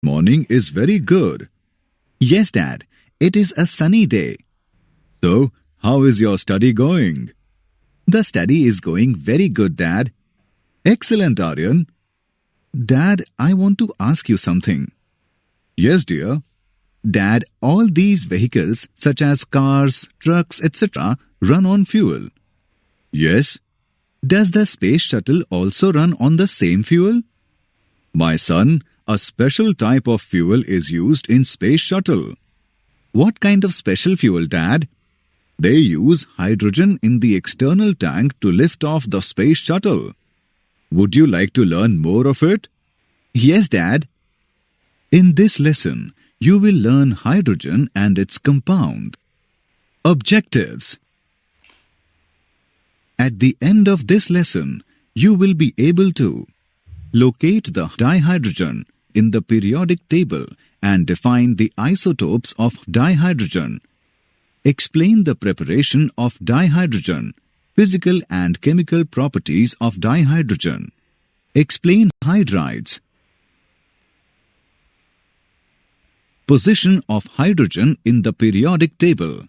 Morning is very good. Yes, Dad. It is a sunny day. So, how is your study going? The study is going very good, Dad. Excellent, Aryan. Dad, I want to ask you something. Yes, dear. Dad, all these vehicles such as cars, trucks, etc. run on fuel. Yes. Does the space shuttle also run on the same fuel? My son, a special type of fuel is used in space shuttle. What kind of special fuel, Dad? They use hydrogen in the external tank to lift off the space shuttle. Would you like to learn more of it? Yes, Dad. In this lesson, you will learn hydrogen and its compound. Objectives. At the end of this lesson, you will be able to locate the dihydrogen in the periodic table and define the isotopes of dihydrogen. Explain the preparation of dihydrogen, physical and chemical properties of dihydrogen. Explain hydrides. Position of hydrogen in the periodic table.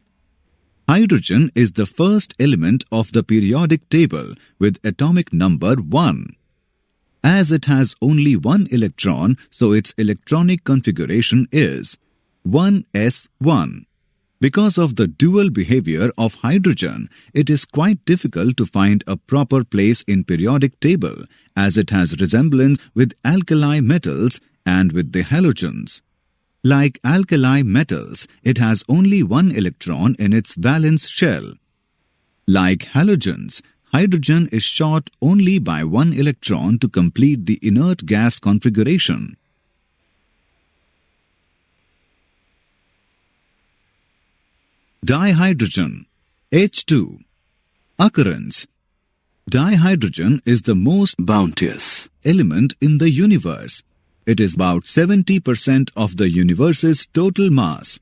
Hydrogen is the first element of the periodic table with atomic number 1. As it has only one electron, so its electronic configuration is 1s1. Because of the dual behavior of hydrogen, it is quite difficult to find a proper place in periodic table as it has resemblance with alkali metals and with the halogens. Like alkali metals, it has only one electron in its valence shell. Like halogens, hydrogen is short only by one electron to complete the inert gas configuration. Dihydrogen, H2. Occurrence. Dihydrogen is the most bounteous element in the universe. It is about 70% of the universe's total mass.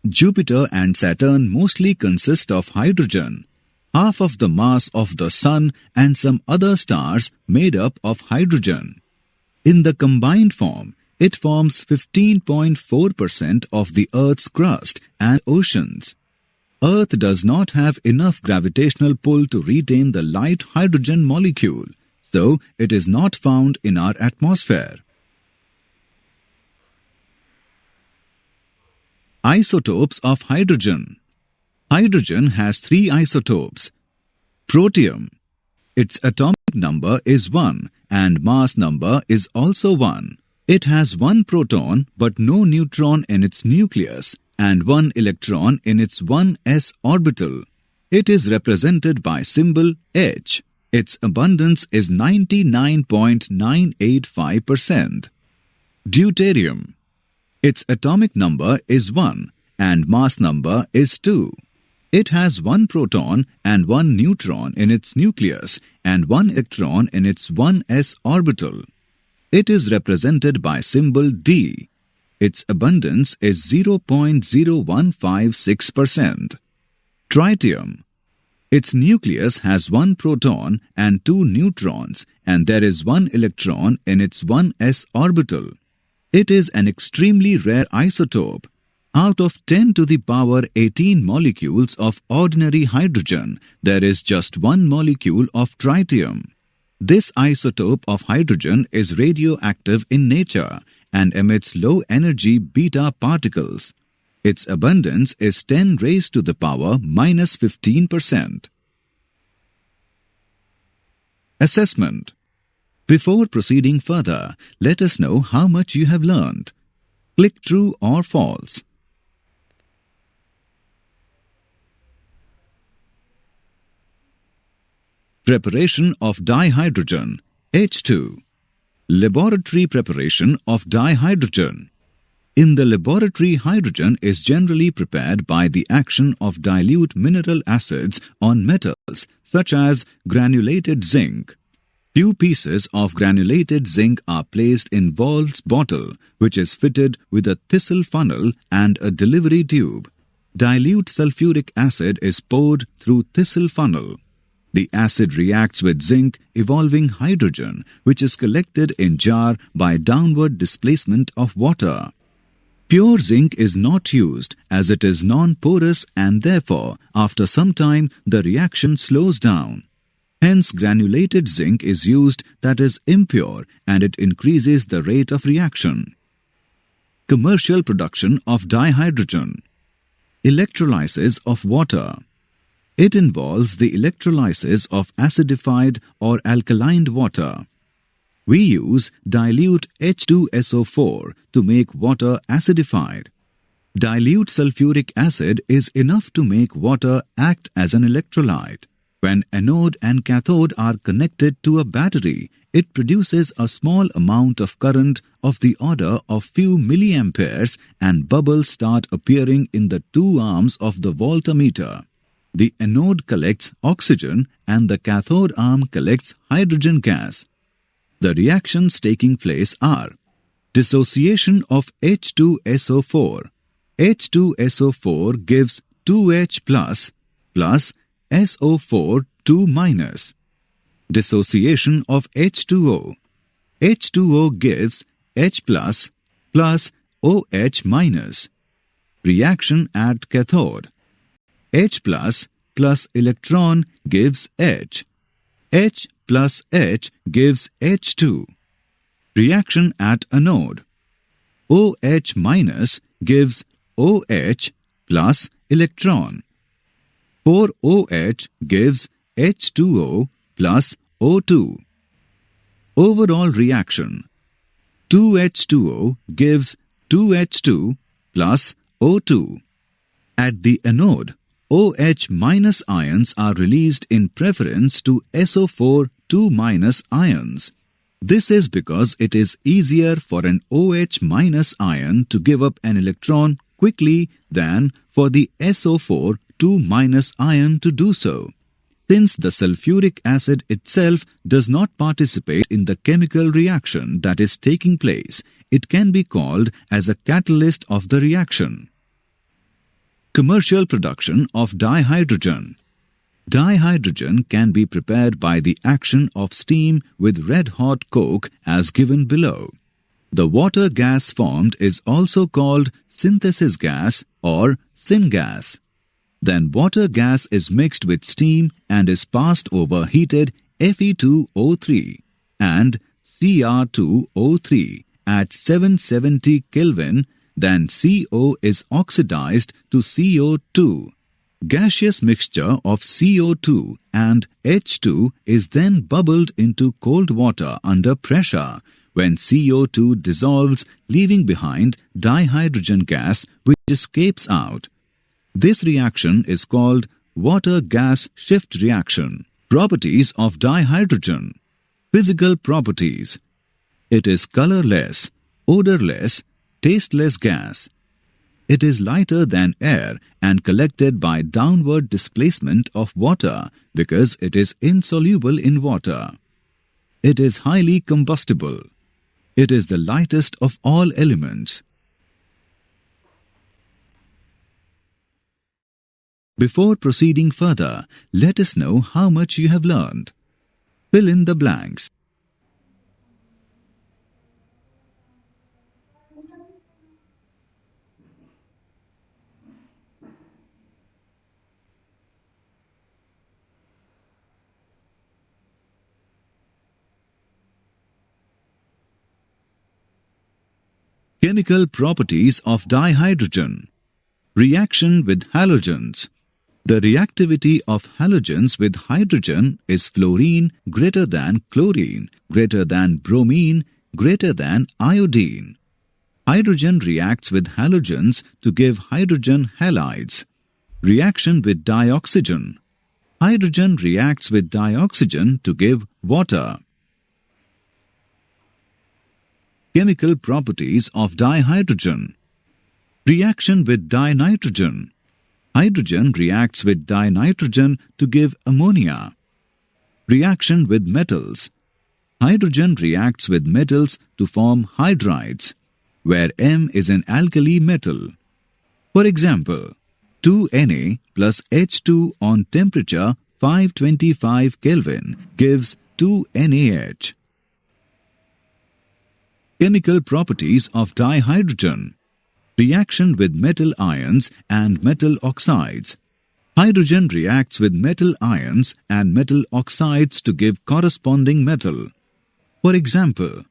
Jupiter and Saturn mostly consist of hydrogen. Half of the mass of the Sun and some other stars made up of hydrogen. In the combined form, it forms 15.4% of the Earth's crust and oceans. Earth does not have enough gravitational pull to retain the light hydrogen molecule, so it is not found in our atmosphere. Isotopes of hydrogen. Hydrogen has 3 isotopes. Protium. Its atomic number is 1 and mass number is also 1. It has 1 proton but no neutron in its nucleus and 1 electron in its 1s orbital. It is represented by symbol H. Its abundance is 99.985%. Deuterium. Its atomic number is 1 and mass number is 2. It has 1 proton and 1 neutron in its nucleus and 1 electron in its 1s orbital. It is represented by symbol D. Its abundance is 0.0156%. Tritium. Its nucleus has 1 proton and 2 neutrons and there is 1 electron in its 1s orbital. It is an extremely rare isotope. Out of 10 to the power 18 molecules of ordinary hydrogen, there is just 1 molecule of tritium. This isotope of hydrogen is radioactive in nature and emits low-energy beta particles. Its abundance is 10 raised to the power minus 15%. Assessment. Before proceeding further, let us know how much you have learned. Click true or false. Preparation of dihydrogen, H2. Laboratory preparation of dihydrogen. In the laboratory, hydrogen is generally prepared by the action of dilute mineral acids on metals such as granulated zinc. Few pieces of granulated zinc are placed in Wahl's bottle, which is fitted with a thistle funnel and a delivery tube. Dilute sulfuric acid is poured through thistle funnel. The acid reacts with zinc, evolving hydrogen, which is collected in jar by downward displacement of water. Pure zinc is not used as it is non-porous and therefore, after some time, the reaction slows down. Hence, granulated zinc is used that is impure and it increases the rate of reaction. Commercial production of dihydrogen. Electrolysis of water. It involves the electrolysis of acidified or alkaline water. We use dilute H2SO4 to make water acidified. Dilute sulfuric acid is enough to make water act as an electrolyte. When anode and cathode are connected to a battery, it produces a small amount of current of the order of few milliamperes and bubbles start appearing in the two arms of the voltmeter. The anode collects oxygen and the cathode arm collects hydrogen gas. The reactions taking place are dissociation of H2SO4. H2SO4 gives 2H plus SO4 2 Dissociation of H2O. H2O gives H plus OH Reaction at cathode. H plus electron gives H. H plus H gives H2. Reaction at anode. OH minus gives OH plus electron. 4OH gives H2O plus O2. Overall reaction. 2H2O gives 2H2 plus O2. At the anode, OH minus ions are released in preference to SO4 2 minus ions. This is because it is easier for an OH minus ion to give up an electron quickly than for the SO4 2 minus ion to do so. Since the sulfuric acid itself does not participate in the chemical reaction that is taking place, it can be called as a catalyst of the reaction. Commercial production of dihydrogen. Dihydrogen can be prepared by the action of steam with red-hot coke as given below. The water gas formed is also called synthesis gas or syngas. Then water gas is mixed with steam and is passed over heated Fe2O3 and Cr2O3 at 770 Kelvin. Then CO is oxidized to CO2. Gaseous mixture of CO2 and H2 is then bubbled into cold water under pressure when CO2 dissolves, leaving behind dihydrogen gas which escapes out. This reaction is called water-gas shift reaction. Properties of dihydrogen. Physical properties. It is colorless, odorless, tasteless gas. It is lighter than air and collected by downward displacement of water because it is insoluble in water. It is highly combustible. It is the lightest of all elements. Before proceeding further, let us know how much you have learned. Fill in the blanks. Chemical properties of dihydrogen. Reaction with halogens. The reactivity of halogens with hydrogen is fluorine greater than chlorine, greater than bromine, greater than iodine. Hydrogen reacts with halogens to give hydrogen halides. Reaction with dioxygen. Hydrogen reacts with dioxygen to give water. Chemical properties of dihydrogen. Reaction with dinitrogen. Hydrogen reacts with dinitrogen to give ammonia. Reaction with metals. Hydrogen reacts with metals to form hydrides, where M is an alkali metal. For example, 2Na plus H2 on temperature 525 Kelvin gives 2 NaH. Chemical properties of dihydrogen. Reaction with metal ions and metal oxides. Hydrogen reacts with metal ions and metal oxides to give corresponding metal. For example,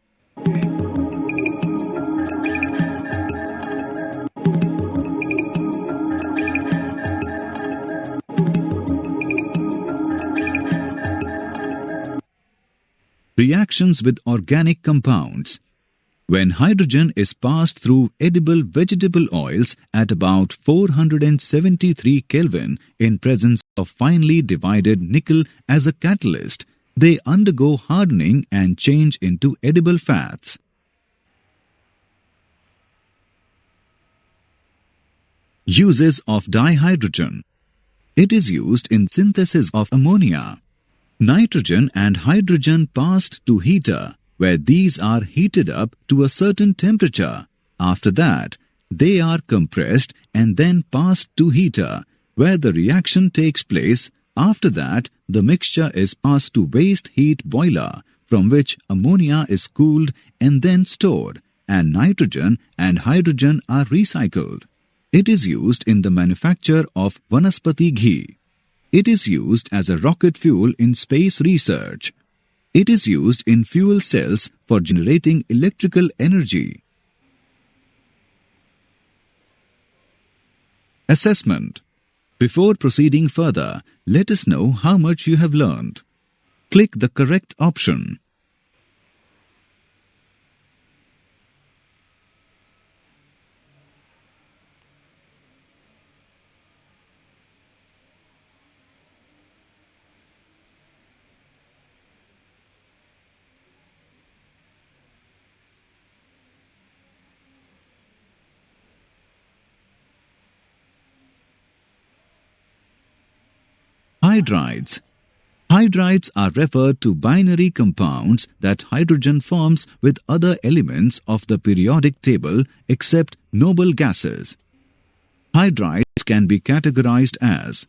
reactions with organic compounds. When hydrogen is passed through edible vegetable oils at about 473 Kelvin in presence of finely divided nickel as a catalyst, they undergo hardening and change into edible fats. Uses of dihydrogen. It is used in synthesis of ammonia. Nitrogen and hydrogen passed to heater, where these are heated up to a certain temperature. After that, they are compressed and then passed to heater, where the reaction takes place. After that, the mixture is passed to waste heat boiler, from which ammonia is cooled and then stored, and nitrogen and hydrogen are recycled. It is used in the manufacture of vanaspati ghee. It is used as a rocket fuel in space research. It is used in fuel cells for generating electrical energy. Assessment. Before proceeding further, let us know how much you have learned. Click the correct option. Hydrides. Hydrides are referred to binary compounds that hydrogen forms with other elements of the periodic table except noble gases. Hydrides can be categorized as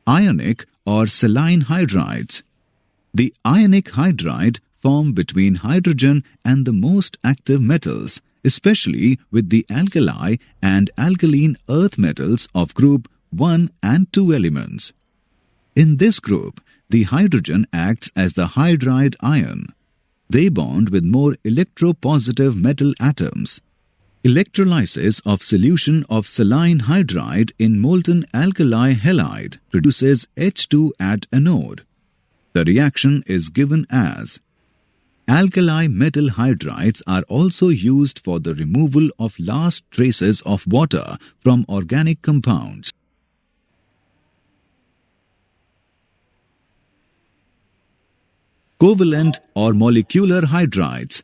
ionic or saline hydrides. The ionic hydride form between hydrogen and the most active metals, especially with the alkali and alkaline earth metals of group 1 and 2 elements. In this group, the hydrogen acts as the hydride ion. They bond with more electropositive metal atoms. Electrolysis of solution of saline hydride in molten alkali halide produces H2 at anode. The reaction is given as alkali metal hydrides are also used for the removal of last traces of water from organic compounds. Covalent or molecular hydrides.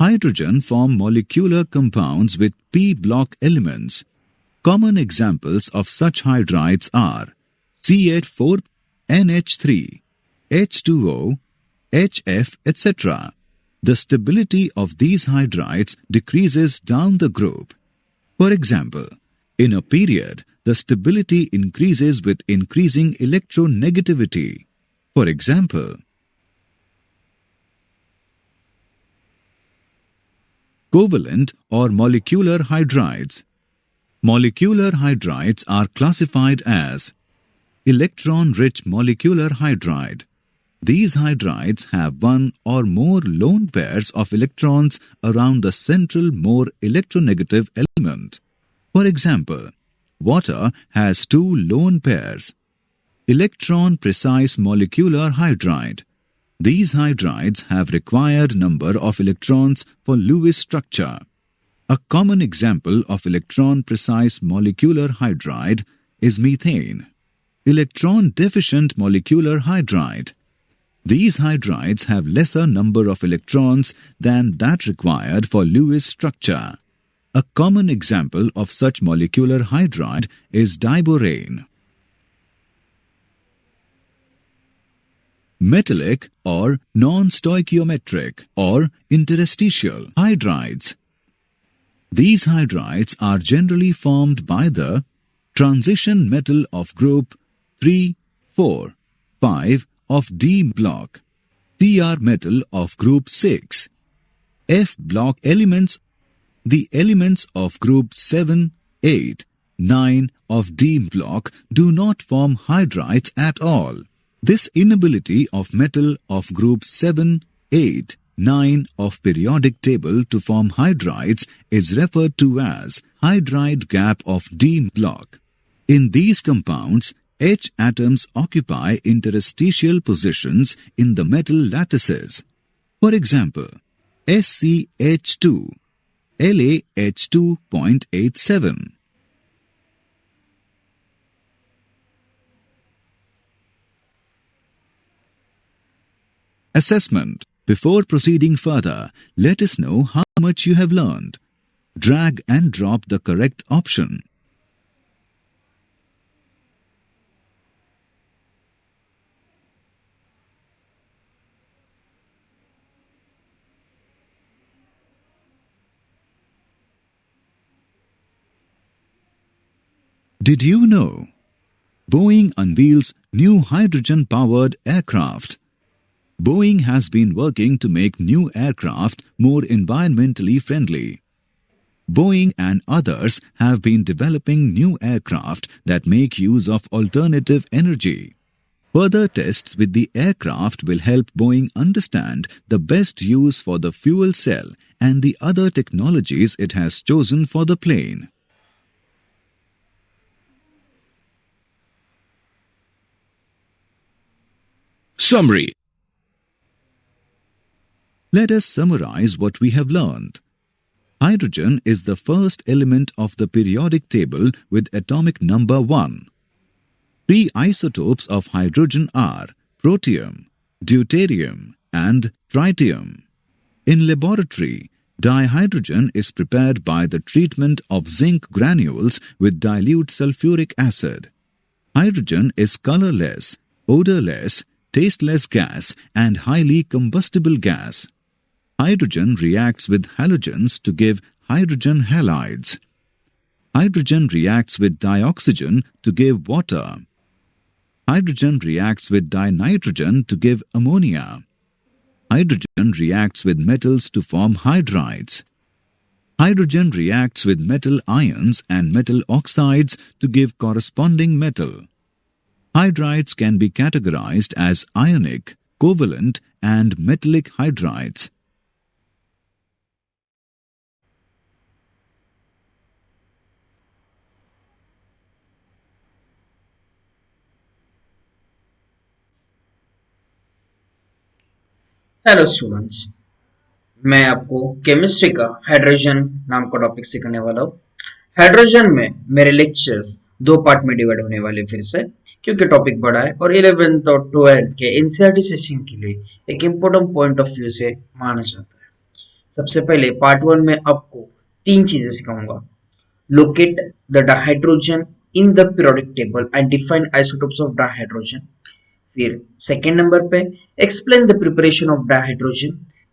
Hydrogen form molecular compounds with p-block elements. Common examples of such hydrides are CH4, NH3, H2O, HF, etc. The stability of these hydrides decreases down the group. For example, in a period, the stability increases with increasing electronegativity. For example, covalent or molecular hydrides. Molecular hydrides are classified as electron-rich molecular hydride. These hydrides have one or more lone pairs of electrons around the central more electronegative element. For example, water has 2 lone pairs. Electron-precise molecular hydride. These hydrides have required number of electrons for Lewis structure. A common example of electron-precise molecular hydride is methane. Electron-deficient molecular hydride. These hydrides have lesser number of electrons than that required for Lewis structure. A common example of such molecular hydride is diborane. Metallic or non-stoichiometric or interstitial hydrides. These hydrides are generally formed by the transition metal of group 3, 4, 5 of D block, Tr metal of group 6. F block elements, the elements of group 7, 8, 9 of D block do not form hydrides at all. This inability of metal of group 7, 8, 9 of periodic table to form hydrides is referred to as hydride gap of D block. In these compounds, H atoms occupy interstitial positions in the metal lattices. For example, SCH2, LaH2.87. Assessment. Before proceeding further, let us know how much you have learned. Drag and drop the correct option. Did you know? Boeing unveils new hydrogen-powered aircraft. Boeing has been working to make new aircraft more environmentally friendly. Boeing and others have been developing new aircraft that make use of alternative energy. Further tests with the aircraft will help Boeing understand the best use for the fuel cell and the other technologies it has chosen for the plane. Summary. Let us summarize what we have learned. Hydrogen is the first element of the periodic table with atomic number 1. Three isotopes of hydrogen are protium, deuterium, and tritium. In laboratory, dihydrogen is prepared by the treatment of zinc granules with dilute sulfuric acid. Hydrogen is colorless, odorless, tasteless gas and highly combustible gas. Hydrogen reacts with halogens to give hydrogen halides. Hydrogen reacts with dioxygen to give water. Hydrogen reacts with dinitrogen to give ammonia. Hydrogen reacts with metals to form hydrides. Hydrogen reacts with metal ions and metal oxides to give corresponding metal. Hydrides can be categorized as ionic, covalent, and metallic hydrides. Hello students, मैं आपको chemistry का hydrogen नाम का topic सिखाने वाला हूँ। Hydrogen में मेरे लेक्चर्स दो पार्ट में डिवाइड होने वाले फिर से, क्योंकि टॉपिक बड़ा है और 11th और 12th के एनसीईआरटी सेशन के लिए एक इम्पोर्टेंट पॉइंट ऑफ व्यू से माना जाता है। सबसे पहले पार्ट 1 में आपको तीन चीजें सिखाऊंगा। Locate the dihydrogen in the periodic table and define isotopes of dihydrogen. फिर सेकेंड नंबर पे explain the preparation of dihydrogen,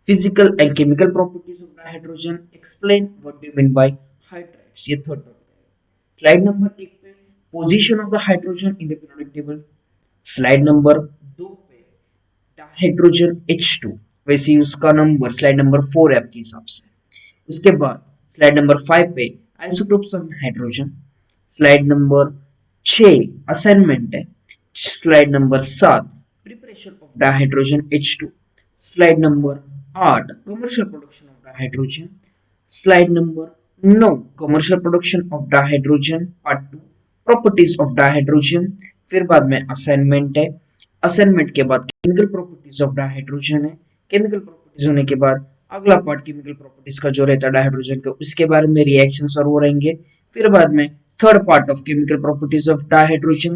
physical and chemical properties of dihydrogen, explain what do you mean by hydrides. ये third topic है। Slide number 1 पे position of the hydrogen in the periodic table. Slide number 2 पे dihydrogen H2, वैसे ही उसका number slide number 4 है आपके हिसाब से। उसके बाद स्लाइड नंबर 5 पे isotopes of hydrogen. Slide number 6 assignment है। Slide number 7 preparation of dihydrogen H2। Slide number 8 commercial production of dihydrogen. Slide number 9 commercial production of dihydrogen part 2, properties of dihydrogen. फिर बाद में असाइनमेंट है। Assignment के बाद chemical properties of dihydrogen है। Chemical properties होने के बाद अगला पार्ट केमिकल प्रॉपर्टीज का जो रहता है डाइहाइड्रोजन का, उसके बारे में रिएक्शंस और वो रहेंगे। फिर बाद में third part of chemical properties of dihydrogen,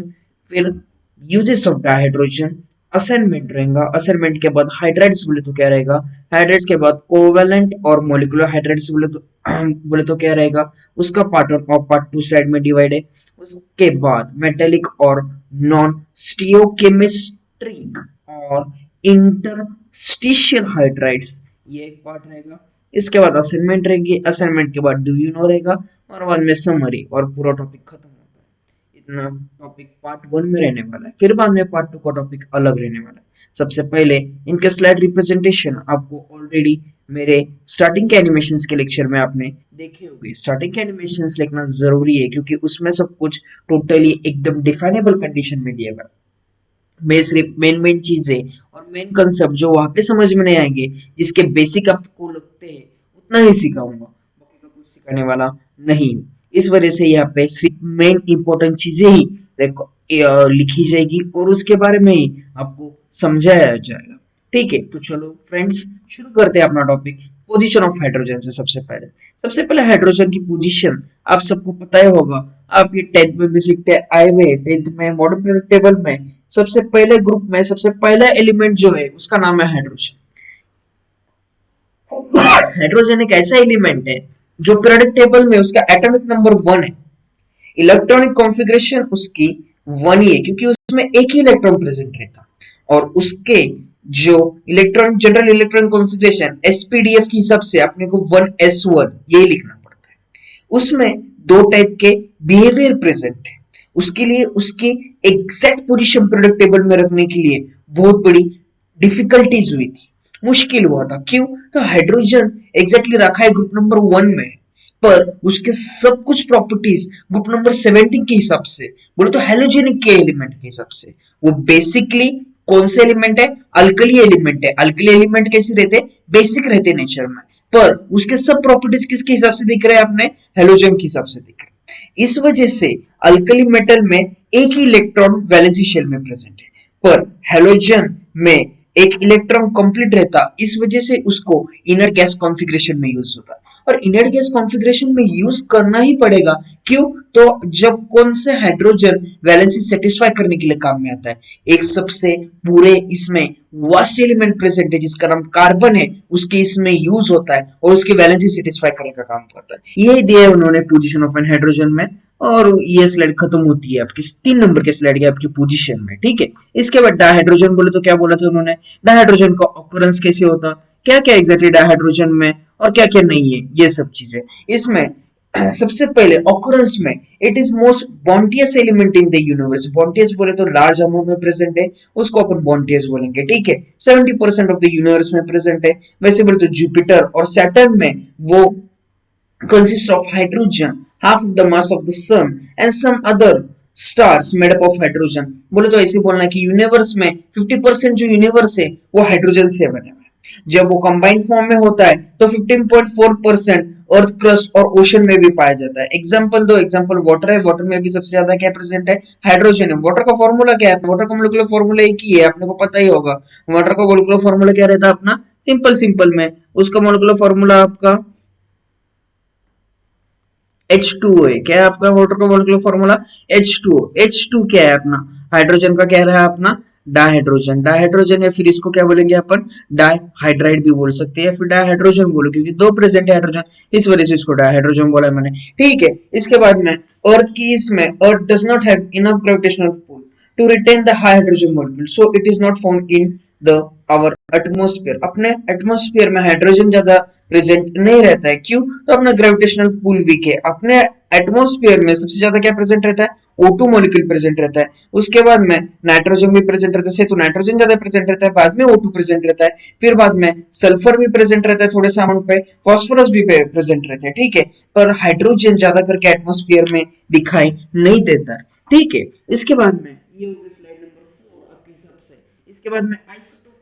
फिर यूजेस ऑफ डाइहाइड्रोजन, असाइनमेंट रहेगा। असाइनमेंट के बाद हाइड्राइड्स बोले तो क्या रहेगा, हाइड्राइड्स के बाद कोवेलेंट और मॉलिक्यूलर हाइड्राइड्स बोले तो क्या रहेगा, उसका पार्ट और पार्ट 2 स्लाइड में डिवाइड है। उसके बाद मेटेलिक और नॉन स्टियोकेमिस्ट्रिक और इंटरस्टिशियल हाइड्राइड्स, ये एक पार्ट रहेगा। इसके बाद असाइनमेंट रहेगी। असाइनमेंट के बाद डू यू नो रहेगा और बाद में समरी और पूरा टॉपिक खत्म होता है। टॉपिक पार्ट 1 में रहने वाला है, फिर बाद में पार्ट 2 का टॉपिक अलग रहने वाला है। सबसे पहले इनके स्लाइड रिप्रेजेंटेशन आपको ऑलरेडी मेरे स्टार्टिंग के एनिमेशंस के लेक्चर में आपने देखे होंगे। स्टार्टिंग के एनिमेशंस लिखना जरूरी है क्योंकि उसमें सब कुछ टोटली एकदम डिफाइनेबल कंडीशन में दिया गया। मैं सिर्फ मेन चीजें और मेन कंसेप्ट जो वहां पे समझ में नहीं आएंगे, जिसके बेसिक आपको लगते हैं, उतना ही सिखाऊंगा, बाकी का कुछ सिखाने वाला नहीं। इस वजह से यहाँ पे सिर्फ मेन इंपॉर्टेंट चीजें ही लिखी जाएगी और उसके बारे में ही आपको समझाया जाएगा। ठीक है, तो चलो फ्रेंड्स शुरू करते हैं अपना टॉपिक पोजीशन ऑफ हाइड्रोजन से। सबसे पहले हाइड्रोजन की पोजीशन आप सबको पता ही होगा, आप ये 10th में भी सीखते आए हुए, 10th में मॉडर्न पीरियोडिक टेबल में सबसे पहले ग्रुप में सबसे पहला एलिमेंट जो है उसका नाम है हाइड्रोजन। हाइड्रोजन एक ऐसा एलिमेंट है जो पीरियोडिक टेबल में उसका एटॉमिक नंबर 1 है। इलेक्ट्रॉनिक कॉन्फ़िगरेशन उसकी 1 ही है क्योंकि उसमें एक ही इलेक्ट्रॉन प्रेजेंट रहता, और उसके जो electron general electron configuration SPDF के हिसाब से अपने को 1s1 ये लिखना पड़ता है। उसमें दो टाइप के बिहेवियर प्रेजेंट है। उसके लिए उसकी एग्जैक्ट पोजीशन पीरियोडिक टेबल में रखने के लिए बहुत बड़ी डिफिकल्टीज हुई थी, मुश्किल हुआ था। क्यों? तो हाइड्रोजन एग्जैक्टली रखा है ग्रुप नंबर 1 में, पर उसके सब कुछ प्रॉपर्टीज ग्रुप नंबर 17 के हिसाब से, बोले तो हेलोजेनिक के एलिमेंट के हिसाब से, वो बेसिकली कौन से एलिमेंट है? अल्कली एलिमेंट है। अल्कली एलिमेंट कैसे रहते? बेसिक रहते नेचर में, पर उसके सब प्रॉपर्टीज किसके हिसाब से दिख रहे हैं? अपने हेलोजन के हिसाब से दिख रहे हैं। इस वजह से अल्कली मेटल में एक ही इलेक्ट्रॉन वैलेंसी शेल में प्रेजेंट है, पर हेलोजन में एक इलेक्ट्रॉन कंप्लीट रहता, इस वजह से उसको इनर गैस कॉन्फ़िगरेशन में यूज होता है। और इनर गैस कॉन्फ़िगरेशन में यूज करना ही पड़ेगा। क्यों? तो जब कौन से हाइड्रोजन वैलेंसी सेटिस्फाई करने के लिए काम में आता है, एक सबसे पूरे इसमें वास्ट एलिमेंट प्रेजेंट है जिसका नाम कार्बन है, उसके इसमें यूज होता है और उसकी वैलेंसी सेटिस्फाई करने का काम करता है। ये दिया है उन्होंने पोजीशन ऑफ एन हाइड्रोजन में, और ये स्लाइड खत्म होती है आपकी 3 नंबर के स्लाइड की आपकी पोजीशन में। ठीक है, इसके बाद डायहाइड्रोजन बोले तो क्या बोला था उन्होंने? डायहाइड्रोजन का ऑकरेंस कैसे होता, क्या क्या एग्जैक्टली डायहाइड्रोजन में और क्या क्या नहीं है, ये सब चीजें इसमें। सबसे पहले ऑकरेंस में it is most bounteous element in the universe. Bounteous बोले तो लार्ज अमाउंट में प्रेजेंट है, उसको अपन बॉन्टियस बोलेंगे। ठीक है, 70% ऑफ द यूनिवर्स में प्रेजेंट है। वैसे बोले तो जुपिटर और सैटर्न में वो consists of hydrogen, half of the mass of the sun and some other stars made up of hydrogen। बोले तो ऐसे बोलना कि यूनिवर्स में 50% जो यूनिवर्स है वो हाइड्रोजन से बने हुए हैं। जब वो कंबाइंड फॉर्म में होता है तो 15.4% अर्थ क्रस्ट और ओशन में भी पाया जाता है। एग्जांपल दो, एग्जांपल वाटर है, वाटर में भी सबसे ज्यादा क्या प्रेजेंट है? हाइड्रोजन है। वाटर का फॉर्मूला क्या है? वाटर का मोलिकुलर फॉर्मूला एक ही है, आपने को पता ही होगा। वाटर का मोलिकुलर फॉर्मूला क्या रहता है अपना? सिंपल में उसका मोलिकुलर फॉर्मूला आपका H2O है। क्या है आपका वाटर का मोलिकुलर फॉर्मूला? H2O। H2 क्या है अपना? हाइड्रोजन का क्या रहा अपना? डायहाइड्रोजन। डायहाइड्रोजन या फिर इसको क्या बोलेंगे अपन? डायहाइड्राइड भी बोल सकते हैं, फिर डायहाइड्रोजन बोलो क्योंकि दो प्रेजेंट है हाइड्रोजन, इस वजह से इसको डायहाइड्रोजन बोला मैंने। ठीक है, इसके बाद में अर्थ की इसमें earth does not have enough gravitational pull to retain the high hydrogen molecule, so it is not found in the our atmosphere। अपने एटमॉस्फेयर में हाइड्रोजन ज्यादा प्रेजेंट नहीं रहता है। क्यों? तो अपना ग्रेविटेशनल पुल वीक है। अपने एटमॉस्फेयर में सबसे ज्यादा क्या प्रेजेंट रहता है? O2 मॉलिक्यूल प्रेजेंट रहता है। उसके बाद में नाइट्रोजन भी प्रेजेंट रहता है, तो नाइट्रोजन ज्यादा प्रेजेंट रहता है, बाद में O2 प्रेजेंट रहता है, फिर बाद में सल्फर भी प्रेजेंट रहता है थोड़े से अमाउंट पे, फास्फोरस भी प्रेजेंट रहता है। ठीक है, पर हाइड्रोजन ज्यादा करके एटमॉस्फेयर में दिखाई नहीं देता है। ठीक है, इसके बाद में ये हो गई स्लाइड नंबर 4 आपके हिसाब से। इसके बाद में आइसोटोप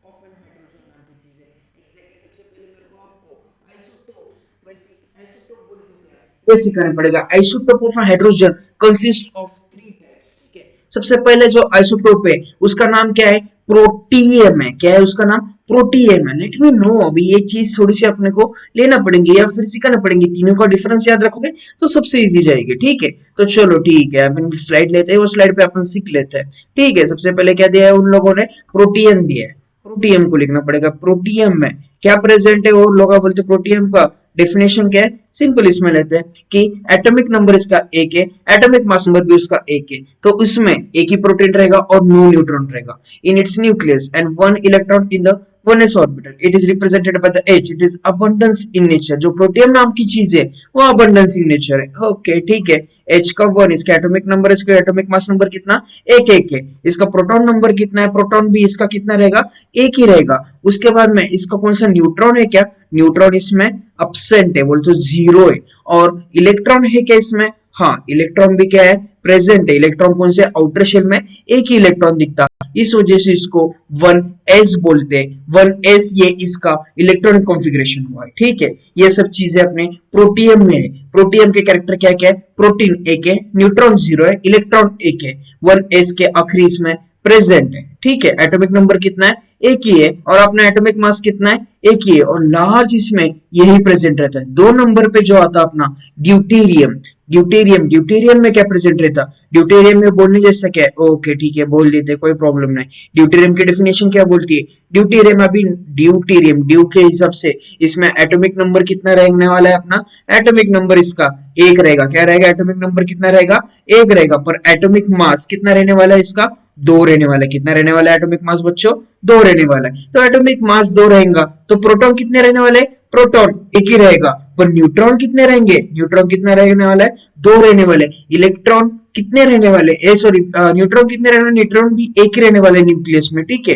ऑफ एन हाइड्रोजन नाम की चीज है। एग्जैक्टली सबसे पहले मेरे को आपको आइसोटोप, वैसे आइसोटोप बोले तो क्या है ये सिखाना पड़ेगा। Isotope of hydrogen consist of 3 types. ठीक है, सबसे पहले जो आइसोटोप है उसका नाम क्या है? प्रोटियम है। क्या है उसका नाम? प्रोटियम है। लेट मी नो, अभी ये चीज थोड़ी सी अपने को लेना पड़ेंगे या फिर सिखाना पड़ेंगे। तीनों का डिफरेंस याद रखोगे तो सबसे इजी जाएगी। ठीक है, तो चलो ठीक है, अपन स्लाइड लेते हैं, वो स्लाइड पे अपन सीख लेते हैं। ठीक है, सबसे पहले क्या दिया है उन लोगों ने? प्रोटियम दिया है। प्रोटियम को लिखना पड़ेगा। प्रोटियम में क्या प्रेजेंट है? वो लोग बोलते प्रोटियम का डेफिनेशन क्या है? सिंपल इसमें लेते हैं कि एटॉमिक नंबर इसका एक है, एटॉमिक मास नंबर भी उसका एक है, तो उसमें एक ही प्रोटीन रहेगा और नो न्यूट्रॉन रहेगा in its nucleus and one electron in the वनस orbital. It is represented by the H। It is abundance in nature. जो प्रोटियम नाम की चीज है वो अबंडेंस इन नेचर है। ओके, ठीक है, H का 1, इसका एटॉमिक नंबर, इसका एटॉमिक मास नंबर कितना, एक है। इसका प्रोटॉन नंबर कितना है, प्रोटॉन भी इसका कितना रहेगा, एक ही रहेगा। उसके बाद में इसका कौन सा न्यूट्रॉन है क्या, न्यूट्रॉन इसमें अब्सेंट है, बोल तो 0 है। और इलेक्ट्रॉन है क्या इसमें, हाँ इलेक्ट्रॉन भी क्या है, प्रेजेंट है। इलेक्ट्रॉन कौन से, आउटर शेल में एक ही इलेक्ट्रॉन दिखता, इस वजह से इसको 1s बोलते हैं। 1s ये इसका इलेक्ट्रॉनिक कॉन्फ़िगरेशन हुआ है, ठीक है। ये सब चीजें अपने प्रोटियम में है। प्रोटियम के कैरेक्टर क्या क्या है, प्रोटीन एक है, न्यूट्रॉन 0 है, इलेक्ट्रॉन एक है, 1s के आखिरी इसमें प्रेजेंट है, ठीक है। एटॉमिक नंबर कितना है, एक ही है, और अपना एटॉमिक मास कितना है, एक ही है, और लार्ज इसमें यही प्रेजेंट रहता है। 2 नंबर पे जो आता अपना ड्यूटेरियम, ड्यूटेरियम में क्या प्रेजेंट रहता, ड्यूटेरियम में बोलने जैसा क्या है, ओके ठीक है बोल देते, कोई प्रॉब्लम नहीं। ड्यूटेरियम की डेफिनेशन क्या बोलती है, ड्यूटेरियम, अभी ड्यूटेरियम ड्यू के हिसाब से इसमें एटॉमिक नंबर कितना रहने वाला है अपना, एटॉमिक नंबर इसका एक रहेगा, क्या रहेगा, एटॉमिक नंबर कितना रहेगा, एक रहेगा, पर एटॉमिक मास कितना रहने वाला है इसका, 2 रहने वाला है। कितना रहने वाला है एटॉमिक मास बच्चों, 2 रहने वाला है। तो एटॉमिक मास 2 रहेगा, तो प्रोटॉन कितने रहने वाले, प्रोटॉन एक ही रहेगा, पर न्यूट्रॉन कितने रहेंगे, न्यूट्रॉन कितना रहने वाला है, 2 रहने वाले। इलेक्ट्रॉन कितने रहने वाले, सॉरी न्यूट्रॉन कितने रहने वाले, न्यूट्रॉन भी एक ही रहने वाले न्यूक्लियस में, ठीक है।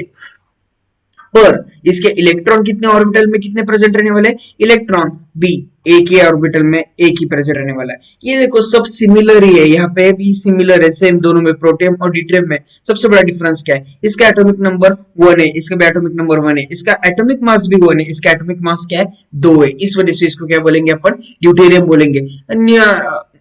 पर इसके इलेक्ट्रॉन कितने ऑर्बिटल में कितने प्रेजेंट रहने वाले, इलेक्ट्रॉन भी एक ही ऑर्बिटल में एक ही प्रेजेंट रहने वाला है। ये देखो सब सिमिलर ही है, यहाँ पे भी सिमिलर है, सेम दोनों में, प्रोटियम और ड्यूटेरियम में। सबसे बड़ा डिफरेंस क्या है, इसका एटॉमिक नंबर 1 है, इसका भी एटॉमिक नंबर 1 है, इसका एटॉमिक मास भी 1 है, इसका एटॉमिक मास क्या है, 2 है। इस वजह से इसको क्या बोलेंगे अपन, ड्यूटेरियम बोलेंगे।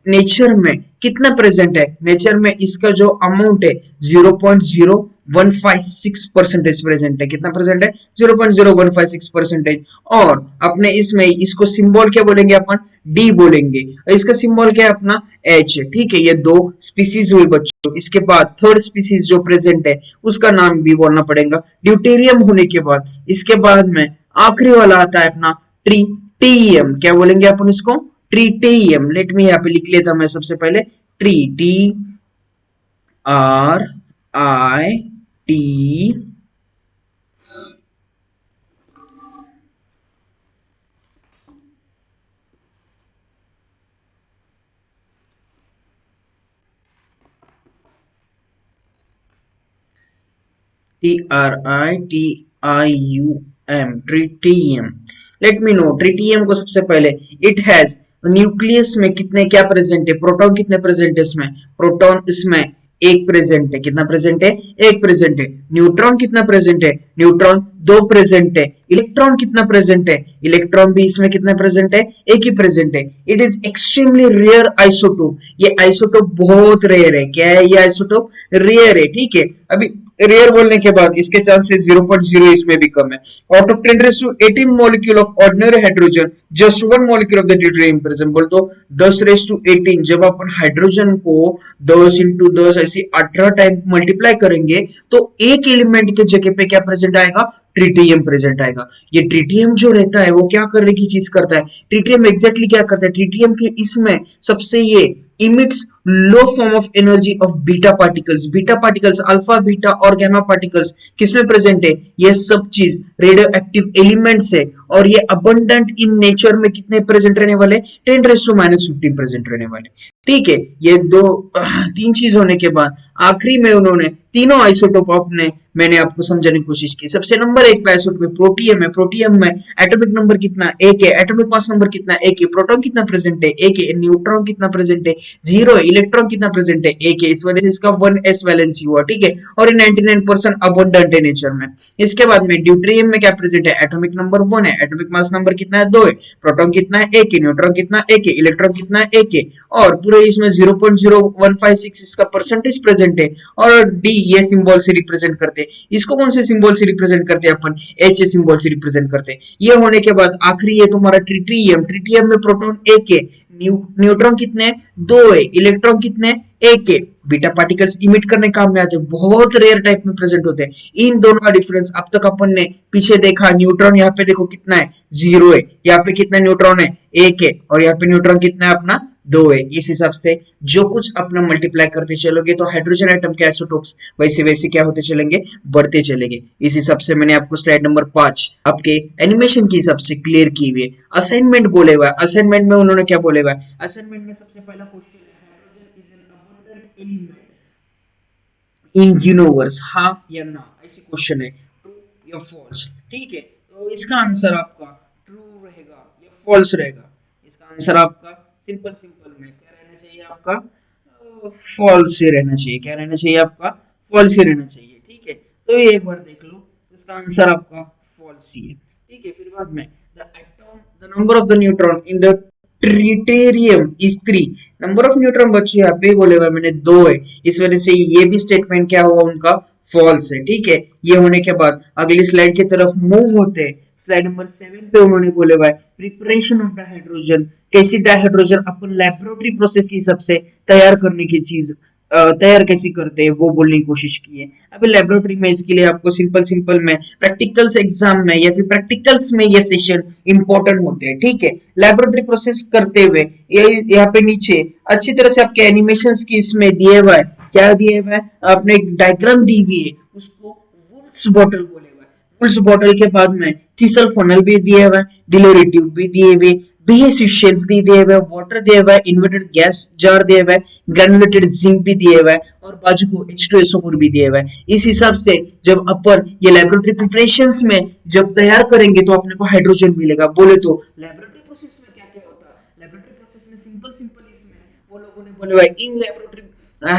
नेचर में कितना प्रेजेंट है, नेचर में इसका जो अमाउंट है 0.0156% प्रेजेंट है। कितना प्रेजेंट है, 0.0156%। और अपने इसमें इसको सिंबल क्या बोलेंगे अपन, डी बोलेंगे, इसका सिंबल क्या है अपना, एच, ठीक है। ये 2 स्पीसीज हुई बच्चों। इसके बाद थर्ड स्पीसीज जो प्रेजेंट है उसका नाम भी बोलना पड़ेगा ड्यूटेरियम होने के बाद। इसके बाद में आखिरी वाला आता है अपना ट्रीटियम, क्या बोलेंगे अपन इसको, ट्रीटियम। लेट मी यहाँ पे लिख लेता मैं सबसे पहले, TRIT TRITIUM, tritium. Let me know tritium को सबसे पहले, इट हैज न्यूक्लियस में कितने क्या प्रेजेंट है, प्रोटॉन कितने प्रेजेंट है इसमें, प्रोटॉन इसमें एक प्रेजेंट है, कितना प्रेजेंट है, एक प्रेजेंट है। न्यूट्रॉन कितना प्रेजेंट है, न्यूट्रॉन 2 प्रेजेंट है। इलेक्ट्रॉन कितना प्रेजेंट है, इलेक्ट्रॉन भी इसमें कितना प्रेजेंट है, एक ही प्रेजेंट है। It is extremely rare isotope, ये आइसोटोप बहुत रेयर है, क्या है ये आइसोटोप, रेयर है, ठीक है। अभी रेयर बोलने के बाद इसके चांसेस 0.0 इसमें भी कम है। Out of 10⁻18 molecule of ordinary hydrogen, just 1 molecule of the deuterium present, बोल तो 10⁻18। जब अपन हाइड्रोजन को 10 × 10 ऐसी 18 टाइम मल्टीप्लाई करेंगे तो एक एलिमेंट के जगह पे क्या प्रेजेंट आएगा, ट्रिटियम प्रेजेंट आएगा। ये ट्रिटियम जो रहता है वो क्या करने की चीज करता है, ट्रिटियम एग्जैक्टली क्या करता है, ट्रिटियम के इसमें सबसे ये emits low form of energy of beta particles alpha beta और गामा पार्टिकल्स किसमें प्रेजेंट है, ये सब चीज रेडियो एक्टिव एलिमेंट्स है। और ये अबंडेंट इन नेचर में कितने प्रेजेंट रहने वाले, 10⁻⁻15 प्रेजेंट रहने वाले, ठीक है। ये 3 चीज होने के बाद आखिरी में उन्होंने तीनों आइसोटोप अपने मैंने आपको समझाने की कोशिश की। सबसे नंबर 1 पे आइसोटोप प्रोटियम है, प्रोटियम में एटॉमिक नंबर कितना, 1 है, एटॉमिक मास नंबर कितना, 1 है, प्रोटॉन कितना प्रेजेंट है, 1 है, न्यूट्रॉन कितना प्रेजेंट है, 0 है, इलेक्ट्रॉन कितना प्रेजेंट है, 1 है। इस वजह से इसका 1s वैलेंसी हुआ, ठीक है। और ये 99% अबंडेंट है नेचर में। इसके बाद में ड्यूटेरियम में क्या प्रेजेंट है, एटॉमिक नंबर 1 है, एटॉमिक मास नंबर कितना है, 2 है, प्रोटॉन कितना है, 1 है, न्यूट्रॉन कितना, 1 है, इलेक्ट्रॉन कितना है, 1 है, और पूरे इसमें 0.0156 इसका परसेंटेज प्रेजेंट है। और डी ये सिंबल से रिप्रेजेंट करते हैं। इसको कौन से सिंबल से रिप्रेजेंट करते हैं अपन, एच सिंबल से रिप्रेजेंट करते हैं। ये होने के बाद आखिरी है तुम्हारा ट्रिटियम, ट्रिटियम में प्रोटॉन 1 है, न्यूट्रॉन कितने, 2 है, इलेक्ट्रॉन कितने, 1 है। बीटा पार्टिकल्स इमिट करने काम में आते हैं, बहुत रेयर टाइप में प्रेजेंट होते हैं। इन दोनों का डिफरेंस अब तक अपन ने पीछे देखा, न्यूट्रॉन यहाँ पे देखो कितना है, 0 है, यहाँ पे कितना न्यूट्रॉन है, 1 है, और यहाँ पे न्यूट्रॉन कितना है अपना, 2 है। इस हिसाब से जो कुछ अपना मल्टीप्लाई करते चलोगे तो हाइड्रोजन एटम के आइसोटोप्स वैसे वैसे क्या होते चलेंगे, बढ़ते चलेंगे। इस हिसाब से मैंने आपको स्लाइड नंबर 5 आपके एनिमेशन के हिसाब से क्लियर की हुई है। असाइनमेंट बोले हुआ है, असाइनमेंट में उन्होंने क्या बोले हुआ है, असाइनमेंट में सबसे पहला क्वेश्चन है hydrogen inert element in universe, हाँ या ना, ऐसी क्वेश्चन है, ट्रू या फॉल्स। ठीक है, तो इसका आंसर आपका ट्रू रहेगा या फॉल्स रहेगा? इसका आंसर आपका सिंपल सिंपल में क्या रहना चाहिए आपका? फॉल्स ही रहना चाहिए। क्या रहना चाहिए आपका? फॉल्स ही रहना चाहिए। ठीक है, तो ये एक बार देख लो, इसका आंसर आपका फॉल्स ही है। ठीक है, फिर बाद में the number of the neutron in the tritium is 3। Number of neutron बच्चे यहाँ पे बोलेगा मैंने 2 है, इस वजह से ये भी स्टेटमेंट क्या हुआ उनका? फॉल्स है। ठीक है, ये होने के बाद अगली स्लाइड की तरफ मूव होते हैं। स्लाइड नंबर 7 पे उन्होंने बोले भाई प्रिपरेशन ऑफ डाइहाइड्रोजन, कैसी डाइहाइड्रोजन अपन लेबोरेटरी प्रोसेस के हिसाब से तैयार करने की चीज तैयार कैसी करते हैं वो बोलने की कोशिश की है। अभी लेबोरेटरी में इसके लिए आपको सिंपल सिंपल में प्रैक्टिकल्स एग्जाम में या फिर प्रैक्टिकल्स में ये सेशन इंपॉर्टेंट होते हैं। ठीक है, लेबोरेटरी प्रोसेस करते हुए ये यहाँ पे नीचे अच्छी तरह से आपके एनिमेशंस की इसमें दिए हुआ है। क्या दिए हुआ है? आपने एक डायग्राम दी हुई है, उसको वुल्स बॉटल बोले हुआ है। वुल्स बॉटल के बाद में थीसल फनल भी दिए हुआ है, डिलीवरी ट्यूब भी दिए हुए, बीएससी शेल्फ भी दिए हुए, वाटर दिया हुआ है, इन्वर्टेड गैस जार दिया हुआ है, ग्रेनुलेटेड जिंक भी दिए हुआ है और बाजू को H2SO4 भी दिया हुआ है। इस हिसाब से जब अपन ये लेबोरेटरी प्रिपरेशंस में जब तैयार करेंगे तो अपने को हाइड्रोजन मिलेगा। बोले तो लेबोरेटरी प्रोसेस में क्या क्या होता है? लेबोरेटरी प्रोसेस में सिंपल सिंपल इसमें वो लोगों ने बोले हुआ in laboratory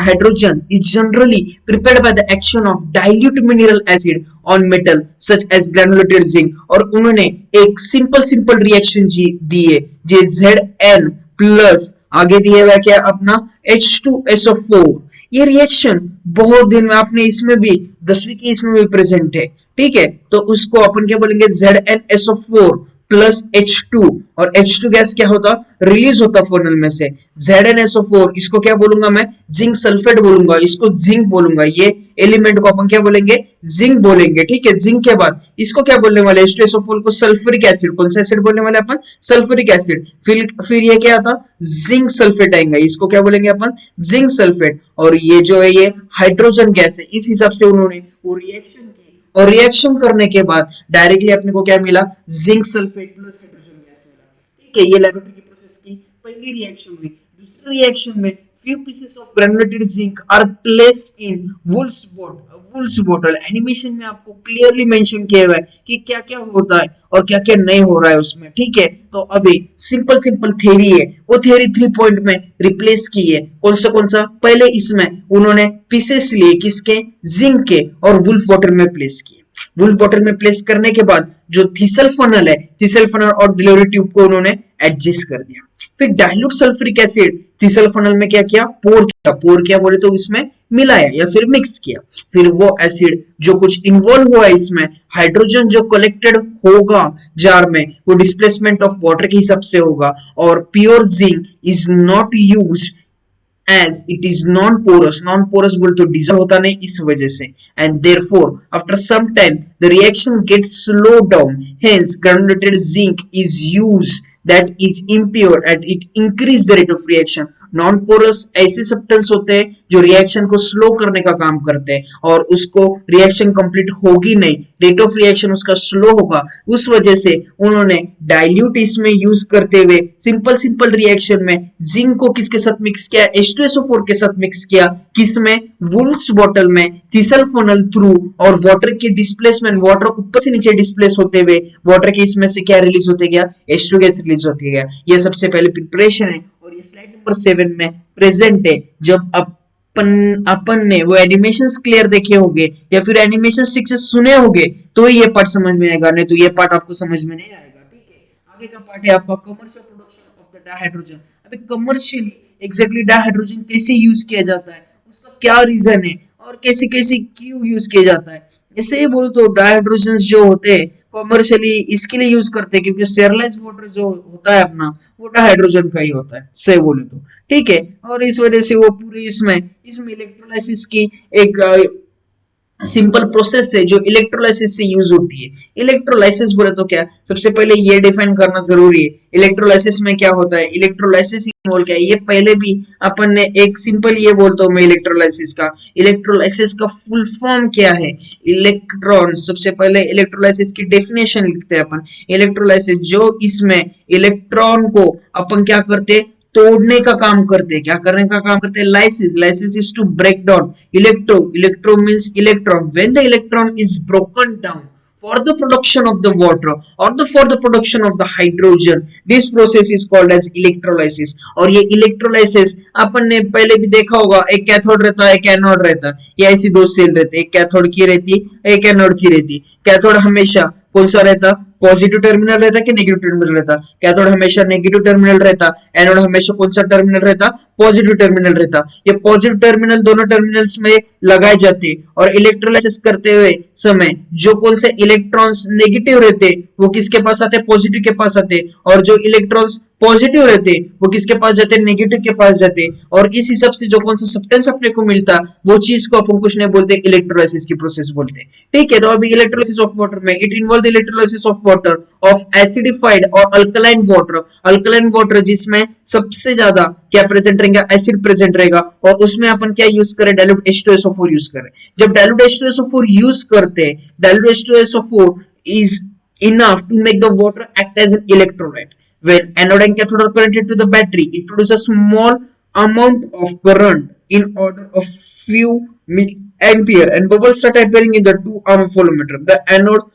hydrogen is generally prepared by the action of dilute mineral acid on metal such as granulated zinc। और उन्होंने एक सिंपल सिंपल रिएक्शन दिए जे Zn प्लस आगे दिए हुआ क्या अपना H2SO4। ये रिएक्शन बहुत दिन में आपने इसमें भी 10वीं की इसमें भी प्रेजेंट है। ठीक है, तो उसको अपन क्या बोलेंगे? ZnSO4 प्लस H2, और H2 गैस क्या होता? रिलीज होता फनल में से। ZnSO4 इसको क्या बोलूंगा मैं? जिंक सल्फेट बोलूंगा, इसको जिंक बोलूंगा। ये एलिमेंट को अपन क्या बोलेंगे? जिंक बोलेंगे। ठीक है, जिंक के बाद इसको क्या बोलने वाले? H2SO4 को सल्फ्यूरिक एसिड। कौन सा एसिड बोलने वाले अपन? Sulphuric acid. फिर ये क्या आता? जिंक सल्फेट आएगा, इसको क्या बोलेंगे अपन? Zinc sulphate. और ये जो है ये हाइड्रोजन गैस है। इस हिसाब से उन्होंने वो रिएक्शन की और रिएक्शन करने के बाद डायरेक्टली अपने को क्या मिला? Zinc sulphate plus hydrogen gas मिला। ठीक है, ये लेबोरेटरी की प्रोसेस की पहली रिएक्शन हुई। दूसरी रिएक्शन में few pieces of granulated zinc are placed in Wool's bottle। Animation में आपको क्लियरली मेंशन किया हुआ है कि क्या क्या होता है और क्या क्या नहीं हो रहा है उसमें। ठीक है, तो अभी सिंपल सिंपल थ्योरी है, वो थ्योरी 3 पॉइंट में रिप्लेस की है। कौन सा? पहले इसमें उन्होंने पीसेस लिए किसके? जिंक के, और वुल्फ बॉटल में प्लेस किए। वुल्फ बॉटल में प्लेस करने के बाद जो थीसल फनल है, थीसल फनल और डिलीवरी ट्यूब को उन्होंने एडजस्ट कर दिया। फिर dilute sulphuric acid thistle funnel में क्या किया? पोर किया बोले तो इसमें मिलाया या फिर मिक्स किया। फिर वो एसिड जो कुछ इन्वॉल्व हुआ इसमें, हाइड्रोजन जो कलेक्टेड होगा जार में, वो डिस्प्लेसमेंट ऑफ वाटर के हिसाब से होगा। और pure zinc is not used as it is non-porous बोल तो डीजल होता नहीं, इस वजह से। and therefore after some time the reaction gets slowed down, hence granulated zinc is used that is impure and it increase the rate of reaction। Non porous ऐसे substance होते हैं जो रिएक्शन को स्लो करने का काम करते हैं और उसको रिएक्शन कंप्लीट होगी नहीं, रेट ऑफ रिएक्शन उसका स्लो होगा। उस वजह से उन्होंने डाइल्यूट इसमें यूज करते हुए सिंपल सिंपल रिएक्शन में जिंक को किसके साथ मिक्स किया? H2SO4 के साथ मिक्स किया। किसमें? वुल्स बॉटल में थीसल फनल थ्रू, और वाटर की डिस्प्लेसमेंट, वाटर ऊपर से नीचे डिस्प्लेस होते हुए वाटर के इसमें से क्या रिलीज होते गया? H2 गैस रिलीज होती गया। ये सबसे पहले प्रिपरेशन है और ये स्लाइड नंबर 7 में प्रेजेंट है। जब अपन ने वो एनिमेशंस क्लियर देखे होंगे या फिर एनिमेशन ठीक से सुने होंगे तो ये पार्ट समझ में आएगा, नहीं तो ये पार्ट आपको समझ में नहीं आएगा। ठीक है, आगे का पार्ट है आपका commercial production of the dihydrogen. अभी कमर्शियली एग्जैक्टली डाइहाइड्रोजन कैसे यूज किया जाता है, उसका क्या रीजन है और कैसे कैसे क्यों यूज किया जाता है। ऐसे ही बोलो तो डाइहाइड्रोजन जो होते हैं कॉमर्शियली इसके लिए यूज करते हैं क्योंकि स्टेरलाइज वाटर जो होता है अपना वो हाइड्रोजन का ही होता है, सही बोले तो। ठीक है, और इस वजह से वो पूरी इसमें इलेक्ट्रोलाइसिस की एक सिंपल प्रोसेस है जो इलेक्ट्रोलाइसिस से यूज होती है। इलेक्ट्रोलाइसिस बोले तो क्या, सबसे पहले ये डिफाइन करना जरूरी है इलेक्ट्रोलाइसिस में क्या होता है। इलेक्ट्रोलाइसिस बोल क्या है, ये पहले भी अपन ने एक सिंपल ये बोलता हूं मैं इलेक्ट्रोलाइसिस का फुल फॉर्म क्या है? इलेक्ट्रॉन। सबसे पहले इलेक्ट्रोलाइसिस की डेफिनेशन लिखते हैं अपन। इलेक्ट्रोलाइसिस जो इसमें इलेक्ट्रॉन को अपन क्या करते, तोड़ने का काम करते हैं, क्या करने का काम करते हैं, lysis, lysis is to break down electro, electro means electron, when the electron is broken down for the production of the water or for the production of the hydrogen, this process is called as electrolysis। और ये electrolysis अपन ने पहले भी देखा होगा, एक cathode रहता है एक एनोड रहता है, ये ऐसी दो सेल रहते हैं, एक कैथोड की रहती है एक एनोड की रहती है। कैथोड हमेशा कौन सा रहता, पॉजिटिव टर्मिनल रहता कि नेगेटिव टर्मिनल रहता, कैथोड हमेशा नेगेटिव टर्मिनल रहता, एनोड हमेशा कौन सा टर्मिनल रहता, पॉजिटिव टर्मिनल रहता। ये पॉजिटिव टर्मिनल दोनों टर्मिनल्स में लगाए जाते और इलेक्ट्रोलाइसिस करते हुए समय जो कौन से इलेक्ट्रॉन्स नेगेटिव रहते वो किसके पास आते, पॉजिटिव के पास आते, और जो इलेक्ट्रॉन्स पॉजिटिव रहते वो किसके पास जाते, नेगेटिव के पास जाते। और इस हिसाब से जो कौन सा सब्सटेंस अपने को मिलता वो चीज को अपन कुछ नहीं बोलते, इलेक्ट्रोलाइसिस की प्रोसेस बोलते हैं। ठीक है, तो अभी इलेक्ट्रोलाइसिस ऑफ वाटर में it involve electrolysis of water of acidified और अल्कलाइन वाटर। अल्कलाइन वाटर जिसमें सबसे ज्यादा क्या प्रेजेंट रहेगा, एसिड प्रेजेंट रहेगा, और उसमें अपन क्या यूज करें, डाइल्यूट H2SO4 यूज करें। जब डाइल्यूट H2SO4 यूज करते हैं, dilute H2SO4 is enough to make the water act as an electrolyte. When anode and cathode are connected to the battery, it produces a small amount of current in order of few ampere, and bubbles start appearing in the two arm volumeter. The anode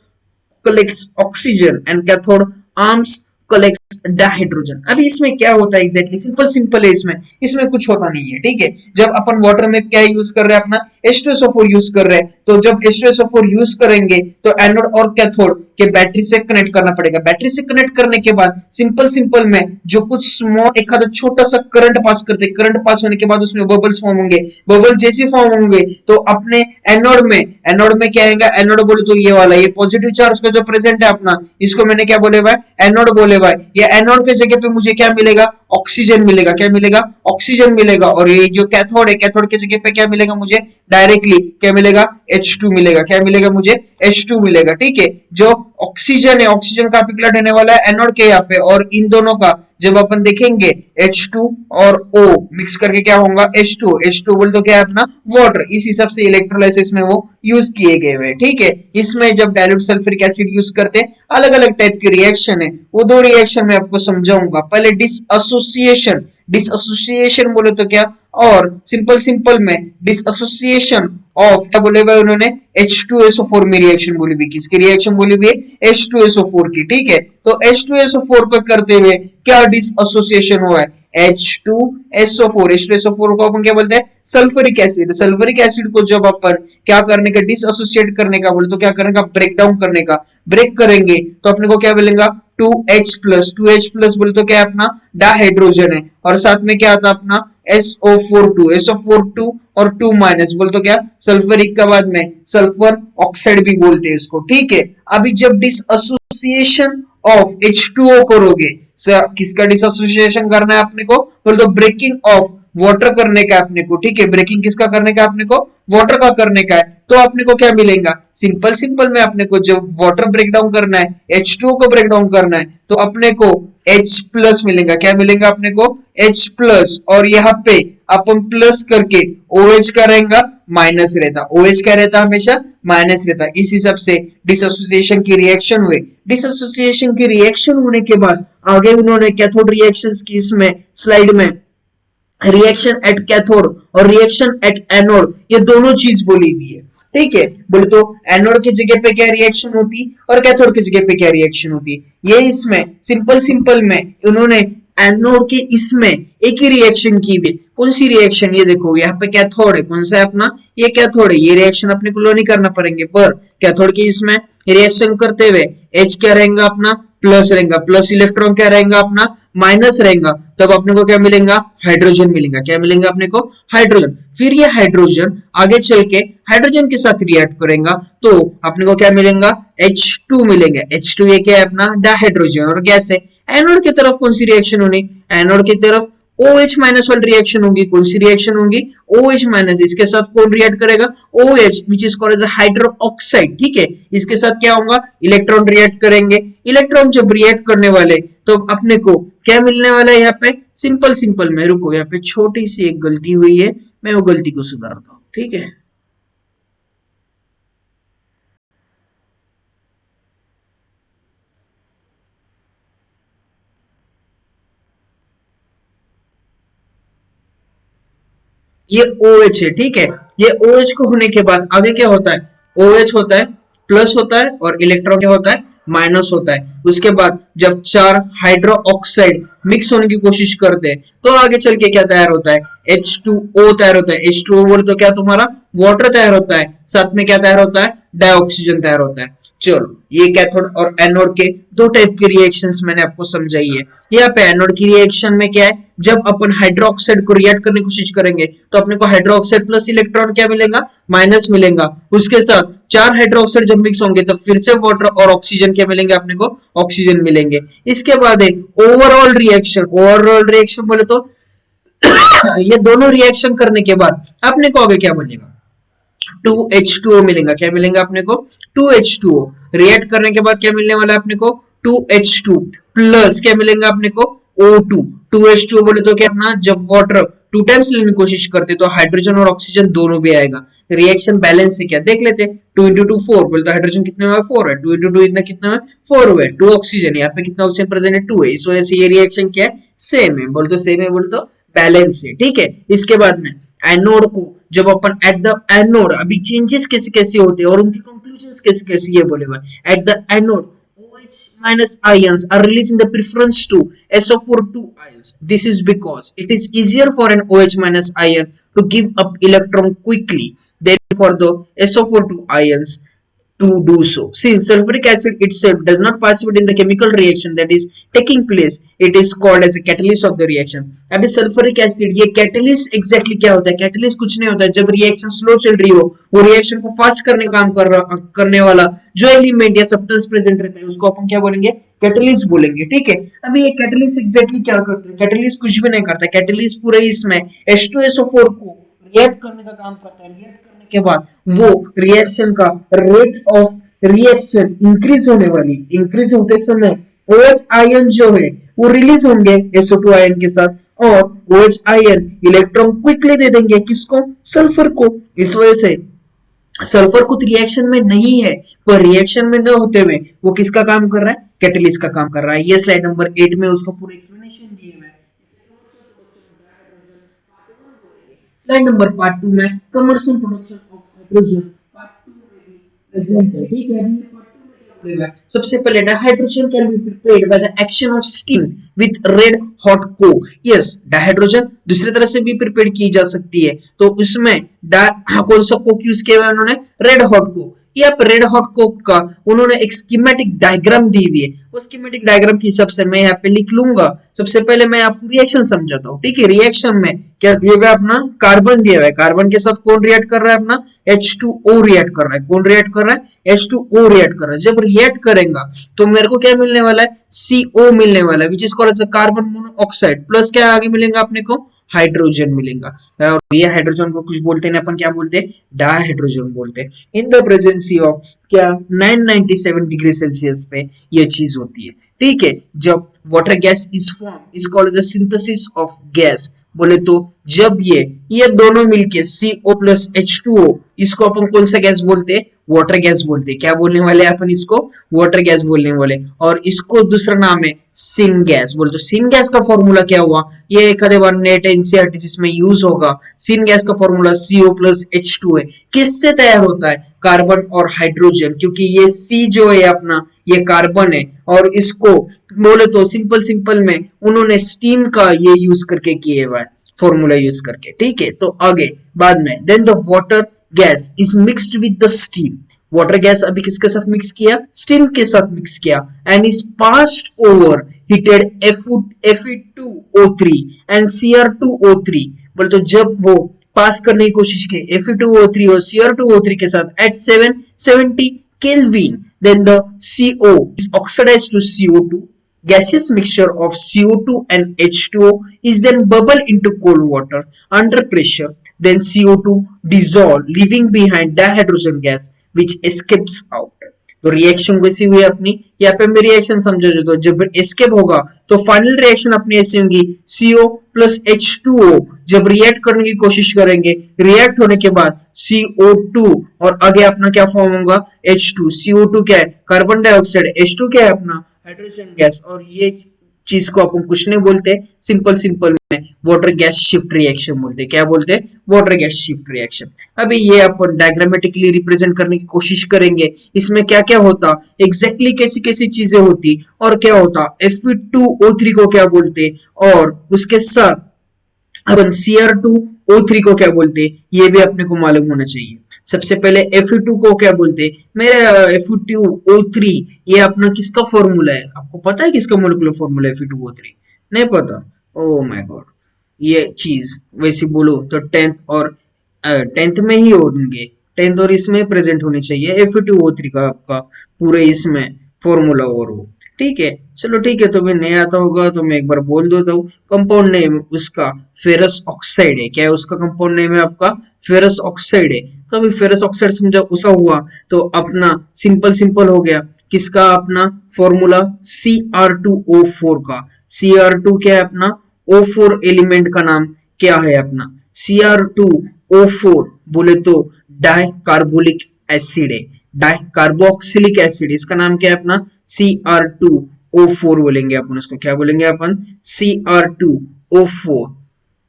collects oxygen and cathode arms collects dihydrogen. अभी इसमें क्या होता है exactly, simple simple है, इसमें इसमें कुछ होता नहीं है। ठीक है, जब अपन वाटर में क्या यूज कर रहे हैं, अपना H2SO4 यूज कर रहे हैं, तो जब H2SO4 यूज करेंगे तो एनोड और कैथोड के बैटरी से कनेक्ट करना पड़ेगा। बैटरी से कनेक्ट करने के बाद सिंपल सिंपल में जो कुछ स्मॉल एक आधा छोटा सा करंट पास करते, करंट पास होने के बाद उसमें बबल्स फॉर्म होंगे, बबल जैसे फॉर्म होंगे तो अपने एनोड में क्या आएगा, एनोड बोले तो ये वाला, ये पॉजिटिव चार्ज का जो प्रेजेंट है अपना, इसको मैंने क्या बोले भाई, एनोड बोले भाई। ये एनोड के जगह पे मुझे क्या मिलेगा, ऑक्सीजन मिलेगा, क्या मिलेगा, ऑक्सीजन मिलेगा। और ये जो कैथोड है, कैथोड के जगह पे क्या मिलेगा मुझे, डायरेक्टली क्या मिलेगा, H2 मिलेगा, क्या मिलेगा मुझे, H2 मिलेगा। ठीक है, जो ऑक्सीजन है, ऑक्सीजन का पिघला रहने वाला है एनोड के यहाँ पे, और इन दोनों का जब अपन देखेंगे H2 और O मिक्स करके क्या होगा, H2, H2 बोल तो क्या है अपना वाटर। इस हिसाब से इलेक्ट्रोलाइसिस में वो यूज किए गए हुए। ठीक है, इसमें जब डाइल्यूट सल्फ्यूरिक एसिड यूज करते हैं, अलग अलग टाइप की रिएक्शन है, वो दो रिएक्शन मैं आपको समझाऊंगा। पहले डिसएसोसिएशन, डिसएसोसिएशन बोले तो क्या, और सिंपल सिंपल में डिसएसोसिएशन ऑफ क्या बोले भाई उन्होंने, H2SO4 में रिएक्शन बोली भी, किसकी रिएक्शन बोली भी, H2SO4 की। ठीक है, तो H2SO4 को करते हुए क्या डिसएसोसिएशन हुआ है, H2SO4, H2SO4 को अपन क्या बोलते हैं, सल्फ्यूरिक एसिड। सल्फ्यूरिक एसिड को जब अपन क्या करने का, डिसएसोसिएट करने का बोले तो क्या करने का, ब्रेक डाउन करने का, ब्रेक करेंगे तो अपने को क्या मिलेगा, 2H+, 2H+ बोले तो क्या है अपना डाइहाइड्रोजन है, और साथ में क्या आता अपना SO42, SO42 और 2- बोल तो क्या, सल्फ्यूरिक का बाद में सल्फर ऑक्साइड भी बोलते हैं इसको। ठीक है, अभी जब डिसएसोसिएशन ऑफ H2O करोगे, किसका डिसएसोसिएशन करना है अपने को, बोल तो ब्रेकिंग ऑफ वाटर करने का अपने को। ठीक है, ब्रेकिंग किसका करने का अपने को, वाटर का करने का है, तो अपने को क्या मिलेगा, सिंपल सिंपल में अपने को जब वाटर ब्रेक डाउन करना है, H2O को ब्रेक डाउन करना है, तो अपने को H+ मिलेगा, क्या मिलेगा अपने को, H+, और यहाँ पे अपन प्लस करके OH का रहेगा, माइनस रहता, OH क्या रहता, हमेशा माइनस रहता। इस हिसाब से डिसएसोसिएशन की रिएक्शन हुए। डिसएसोसिएशन की रिएक्शन होने के बाद आगे उन्होंने कैथोड रिएक्शंस की इसमें स्लाइड में रिएक्शन एट कैथोड और रिएक्शन एट एनोड, ये दोनों चीज बोली हुई है। ठीक है, बोले तो एनोड की जगह पे क्या रिएक्शन होती और कैथोड की जगह पे क्या रिएक्शन होती, ये इसमें सिंपल सिंपल में उन्होंने एनोड के इसमें एक ही रिएक्शन की भी। कौन सी रिएक्शन, ये देखो यहाँ पे कैथोड है, कौन सा है अपना, ये कैथोड है, ये रिएक्शन अपने को लो नहीं करना पड़ेंगे, पर कैथोड की इसमें रिएक्शन करते हुए H क्या रहेगा अपना, प्लस रहेगा, प्लस इलेक्ट्रॉन क्या रहेगा अपना, माइनस रहेगा, तब अपने को क्या मिलेगा, हाइड्रोजन मिलेगा, क्या मिलेगा अपने को, हाइड्रोजन। फिर ये हाइड्रोजन आगे चल के हाइड्रोजन के साथ रिएक्ट करेगा तो अपने को क्या मिलेगा, H2 मिलेगा। H2 ये क्या है अपना डाइहाइड्रोजन और गैस है। एनोड की तरफ कौन सी रिएक्शन होनी, एनोड की तरफ OH- वाली रिएक्शन होगी। कौन सी रिएक्शन होगी, OH-, इसके साथ कौन रिएक्ट करेगा, OH which is called as hydroxide. ठीक है, इसके साथ क्या होगा, इलेक्ट्रॉन रिएक्ट करेंगे। इलेक्ट्रॉन जब रिएक्ट करने वाले तो अपने को क्या मिलने वाला है, यहाँ पे सिंपल सिंपल में, रुको यहाँ पे छोटी सी एक गलती हुई है, मैं वो गलती को सुधारता हूँ। ठीक है, ये OH है, ठीक है। ये OH को होने के बाद आगे क्या होता है, OH होता है, प्लस होता है, और इलेक्ट्रॉन क्या होता है, माइनस होता है। उसके बाद जब चार हाइड्रो ऑक्साइड मिक्स होने की कोशिश करते हैं तो आगे चल के क्या तैयार होता है, H2O तैयार होता है। H2O बोले तो क्या तुम्हारा वाटर तैयार होता है, साथ में क्या तैयार होता है, डाइऑक्सीजन तैयार होता है। चलो, ये कैथोड और एनोड के दो टाइप की रिएक्शंस मैंने आपको समझाई है। यहाँ पे एनोड की रिएक्शन में क्या है, जब अपन हाइड्रोक्साइड को रिएक्ट करने की कोशिश करेंगे तो अपने को हाइड्रोक्साइड प्लस इलेक्ट्रॉन क्या मिलेगा, माइनस मिलेगा। उसके साथ चार हाइड्रोक्साइड जब मिक्स होंगे तो फिर से वाटर और ऑक्सीजन क्या मिलेंगे, अपने को ऑक्सीजन मिलेंगे। इसके बाद एक ओवरऑल रिएक्शन, ओवरऑल रिएक्शन बोले तो ये दोनों रिएक्शन करने के बाद अपने को आगे क्या मिलेगा, 2H2O मिलेगा। क्या मिलेगा अपने को, 2H2O। रिएक्ट करने के बाद क्या मिलने वाला है अपने को, 2H2 प्लस क्या मिलेगा अपने को, O2। 2H2O बोले तो क्या अपना, जब वाटर टू टाइम्स लेने की कोशिश करते तो हाइड्रोजन और ऑक्सीजन दोनों भी आएगा। रिएक्शन बैलेंस से क्या देख लेते, 2 into 2 4, बोले तो हाइड्रोजन कितने में 4 है, 2 into 2 इतना कितना में 4 हुए, 2 ऑक्सीजन, यहाँ पे कितना ऑक्सीजन प्रेजेंट है, 2 है। इस वजह से ये रिएक्शन क्या है, सेम है। बोले तो सेम है, बोले तो बैलेंस है, ठीक है। इसके बाद में एनोड को जब अपन एट द एनोड, अभी चेंजेस कैसे कैसे होते हैं और उनके कंक्लूजन्स कैसे कैसे ये बोले हुए, at the anode OH minus ions are released in the preference to SO4 ions. This is because it is easier for an OH minus ion to give up electron quickly than for the SO4 ions to do so. Since sulfuric acid itself does not participate in the chemical reaction that is taking place, it is called as a catalyst of the reaction. अभी sulphuric acid ये catalyst exactly क्या होता है, catalyst कुछ नहीं होता है। जब रिएक्शन स्लो चल रही हो, वो रिएक्शन को फास्ट करने का काम करने वाला जो एलिमेंट या सब्सटेंस प्रेजेंट रहता है उसको अपन क्या बोलेंगे, कैटलिस्ट बोलेंगे, ठीक है। अभी ये कैटलिस्ट एग्जैक्टली क्या करता है, कैटलिस्ट कुछ भी नहीं करता। कैटलिस्ट पूरे इसमें H2SO4 को रिएक्ट करने का काम करता है। रिएक्ट करने के बाद वो रिएक्शन का रेट ऑफ रिएक्शन इंक्रीज होते समय OH आयन जो है वो रिलीज होंगे SO2 आयन के साथ, और OH आयन इलेक्ट्रॉन क्विकली दे देंगे किसको, सल्फर को। इस वजह से सल्फर खुद रिएक्शन में नहीं है, पर रिएक्शन में न होते हुए वो किसका काम कर रहा है, कैटलिस्ट का काम कर रहा है। ये स्लाइड नंबर 8 में उसका पूरा एक्सप्लेनेशन दिए हुए हैं। स्लाइड नंबर पार्ट 2 में commercial production of hydrogen part 2 में भी प्रेजेंट है, ठीक है। सबसे पहले dihydrogen can be prepared by the action of steam with red hot Coke. Yes, dihydrogen दूसरी तरह से भी प्रिपेयर की जा सकती है। तो उसमें कौन सा कोक यूज किया है उन्होंने, रेड हॉट कोक। यहाँ पे रेड हॉट कोक का उन्होंने एक स्कीमेटिक डायग्राम दी हुई है। उस स्कीमेटिक डायग्राम के हिसाब से मैं यहाँ पे लिख लूंगा। सबसे पहले मैं आपको रिएक्शन समझाता हूँ, ठीक है। रिएक्शन में क्या दिया हुआ है, अपना कार्बन दिया हुआ है। कार्बन के साथ कौन रिएक्ट कर रहा है, अपना H2O रिएक्ट कर रहा है। कौन रिएक्ट कर रहा है, H2O रिएक्ट कर रहा है। जब रिएक्ट करेगा तो मेरे को क्या मिलने वाला है, CO मिलने वाला है, which is called as carbon monoxide. Plus क्या आगे मिलेगा अपने को, हाइड्रोजन मिलेगा। और ये हाइड्रोजन को कुछ बोलते हैं अपन, क्या बोलते हैं, डाइहाइड्रोजन बोलते हैं। इन द प्रेजेंसी ऑफ क्या 997 डिग्री सेल्सियस पे ये चीज होती है, ठीक है। जब water gas is form is called the synthesis of gas. बोले तो जब ये दोनों मिलके CO प्लस H2O, इसको अपन कौन सा गैस बोलते हैं, वाटर गैस बोलते हैं। क्या बोलने वाले अपन इसको, वाटर गैस बोलने वाले। और इसको दूसरा नाम है सिन गैस। बोले तो सिन गैस का फॉर्मूला क्या हुआ, ये एक आधे बार नेट एनसीईआरटी जिसमें यूज होगा। सिन गैस का फॉर्मूला CO प्लस H2 है। किससे तैयार होता है, कार्बन और हाइड्रोजन, क्योंकि ये C जो है अपना ये कार्बन है, और इसको बोले तो सिंपल में उन्होंने स्टीम का ये यूज करके किए हुआ है, फॉर्मूला यूज करके, ठीक है। तो आगे बाद में then the water gas is mixed with the steam. Water gas अभी किसके साथ मिक्स किया, स्टीम के साथ मिक्स किया, and is passed over heated Fe2O3 and Cr2O3। बोले तो जब वो पास करने की कोशिश की Fe2O3 और Cr2O3 के साथ eight 770 Kelvin, then the CO is oxidized to CO2. Gaseous mixture of CO2 and H2O is then bubble into cold water under pressure. Then CO2 dissolve, leaving behind dihydrogen gas which escapes out. तो reaction कैसी हुई अपनी, यहाँ पे मैं reaction समझो। तो जब एस्केप होगा तो फाइनल रिएक्शन अपनी ऐसी होगी, CO प्लस H2O जब रिएक्ट करने की कोशिश करेंगे, रिएक्ट होने के बाद CO2 और आगे अपना क्या फॉर्म होगा, H2। CO2 क्या है, कार्बन डाइऑक्साइड, H2 क्या है अपना हाइड्रोजन गैस, और ये चीज को अपन कुछ नहीं बोलते, सिंपल सिंपल में वाटर गैस शिफ्ट रिएक्शन बोलते हैं। क्या बोलते हैं? Water gas shift reaction. अभी ये अपन डायग्रामेटिकली रिप्रेजेंट करने की कोशिश करेंगे, इसमें क्या क्या होता, एग्जैक्टली कैसी कैसी चीजें होती और क्या होता, Fe2O3 को क्या बोलते, और उसके साथ अपन Cr2O3 को क्या बोलते, ये भी अपने को मालूम होना चाहिए। सबसे पहले Fe2 को क्या बोलते, मेरे Fe2O3 ये अपना किसका फॉर्मूला है, आपको पता है किसका मोलिकुलर फॉर्मूला है Fe2O3? नहीं पता? ओ माय गॉड, ये चीज वैसे बोलो तो टेंथ में ही होंगे, टेंथ और इसमें प्रेजेंट होनी चाहिए Fe2O3 का आपका पूरे इसमें फॉर्मूला और वो, ठीक है। चलो ठीक है, तो मैं नहीं आता होगा तो मैं एक बार बोल देता हूँ। कंपाउंड नेम उसका फेरस ऑक्साइड है। क्या है उसका कंपाउंड नेम है आपका? फेरस ऑक्साइड है। तो अभी फेरस ऑक्साइड समझा उसा हुआ तो अपना सिंपल सिंपल हो गया, किसका अपना फॉर्मूला Cr2O4 का। Cr2 क्या है अपना? O4 एलिमेंट का नाम क्या है अपना? Cr2O4 बोले तो डाइकार्बोलिक एसिड है, डाइकार्बोक्सिलिक एसिड, इसका नाम क्या है अपना? Cr2O4 बोलेंगे अपन उसको। क्या बोलेंगे अपन? Cr2O4।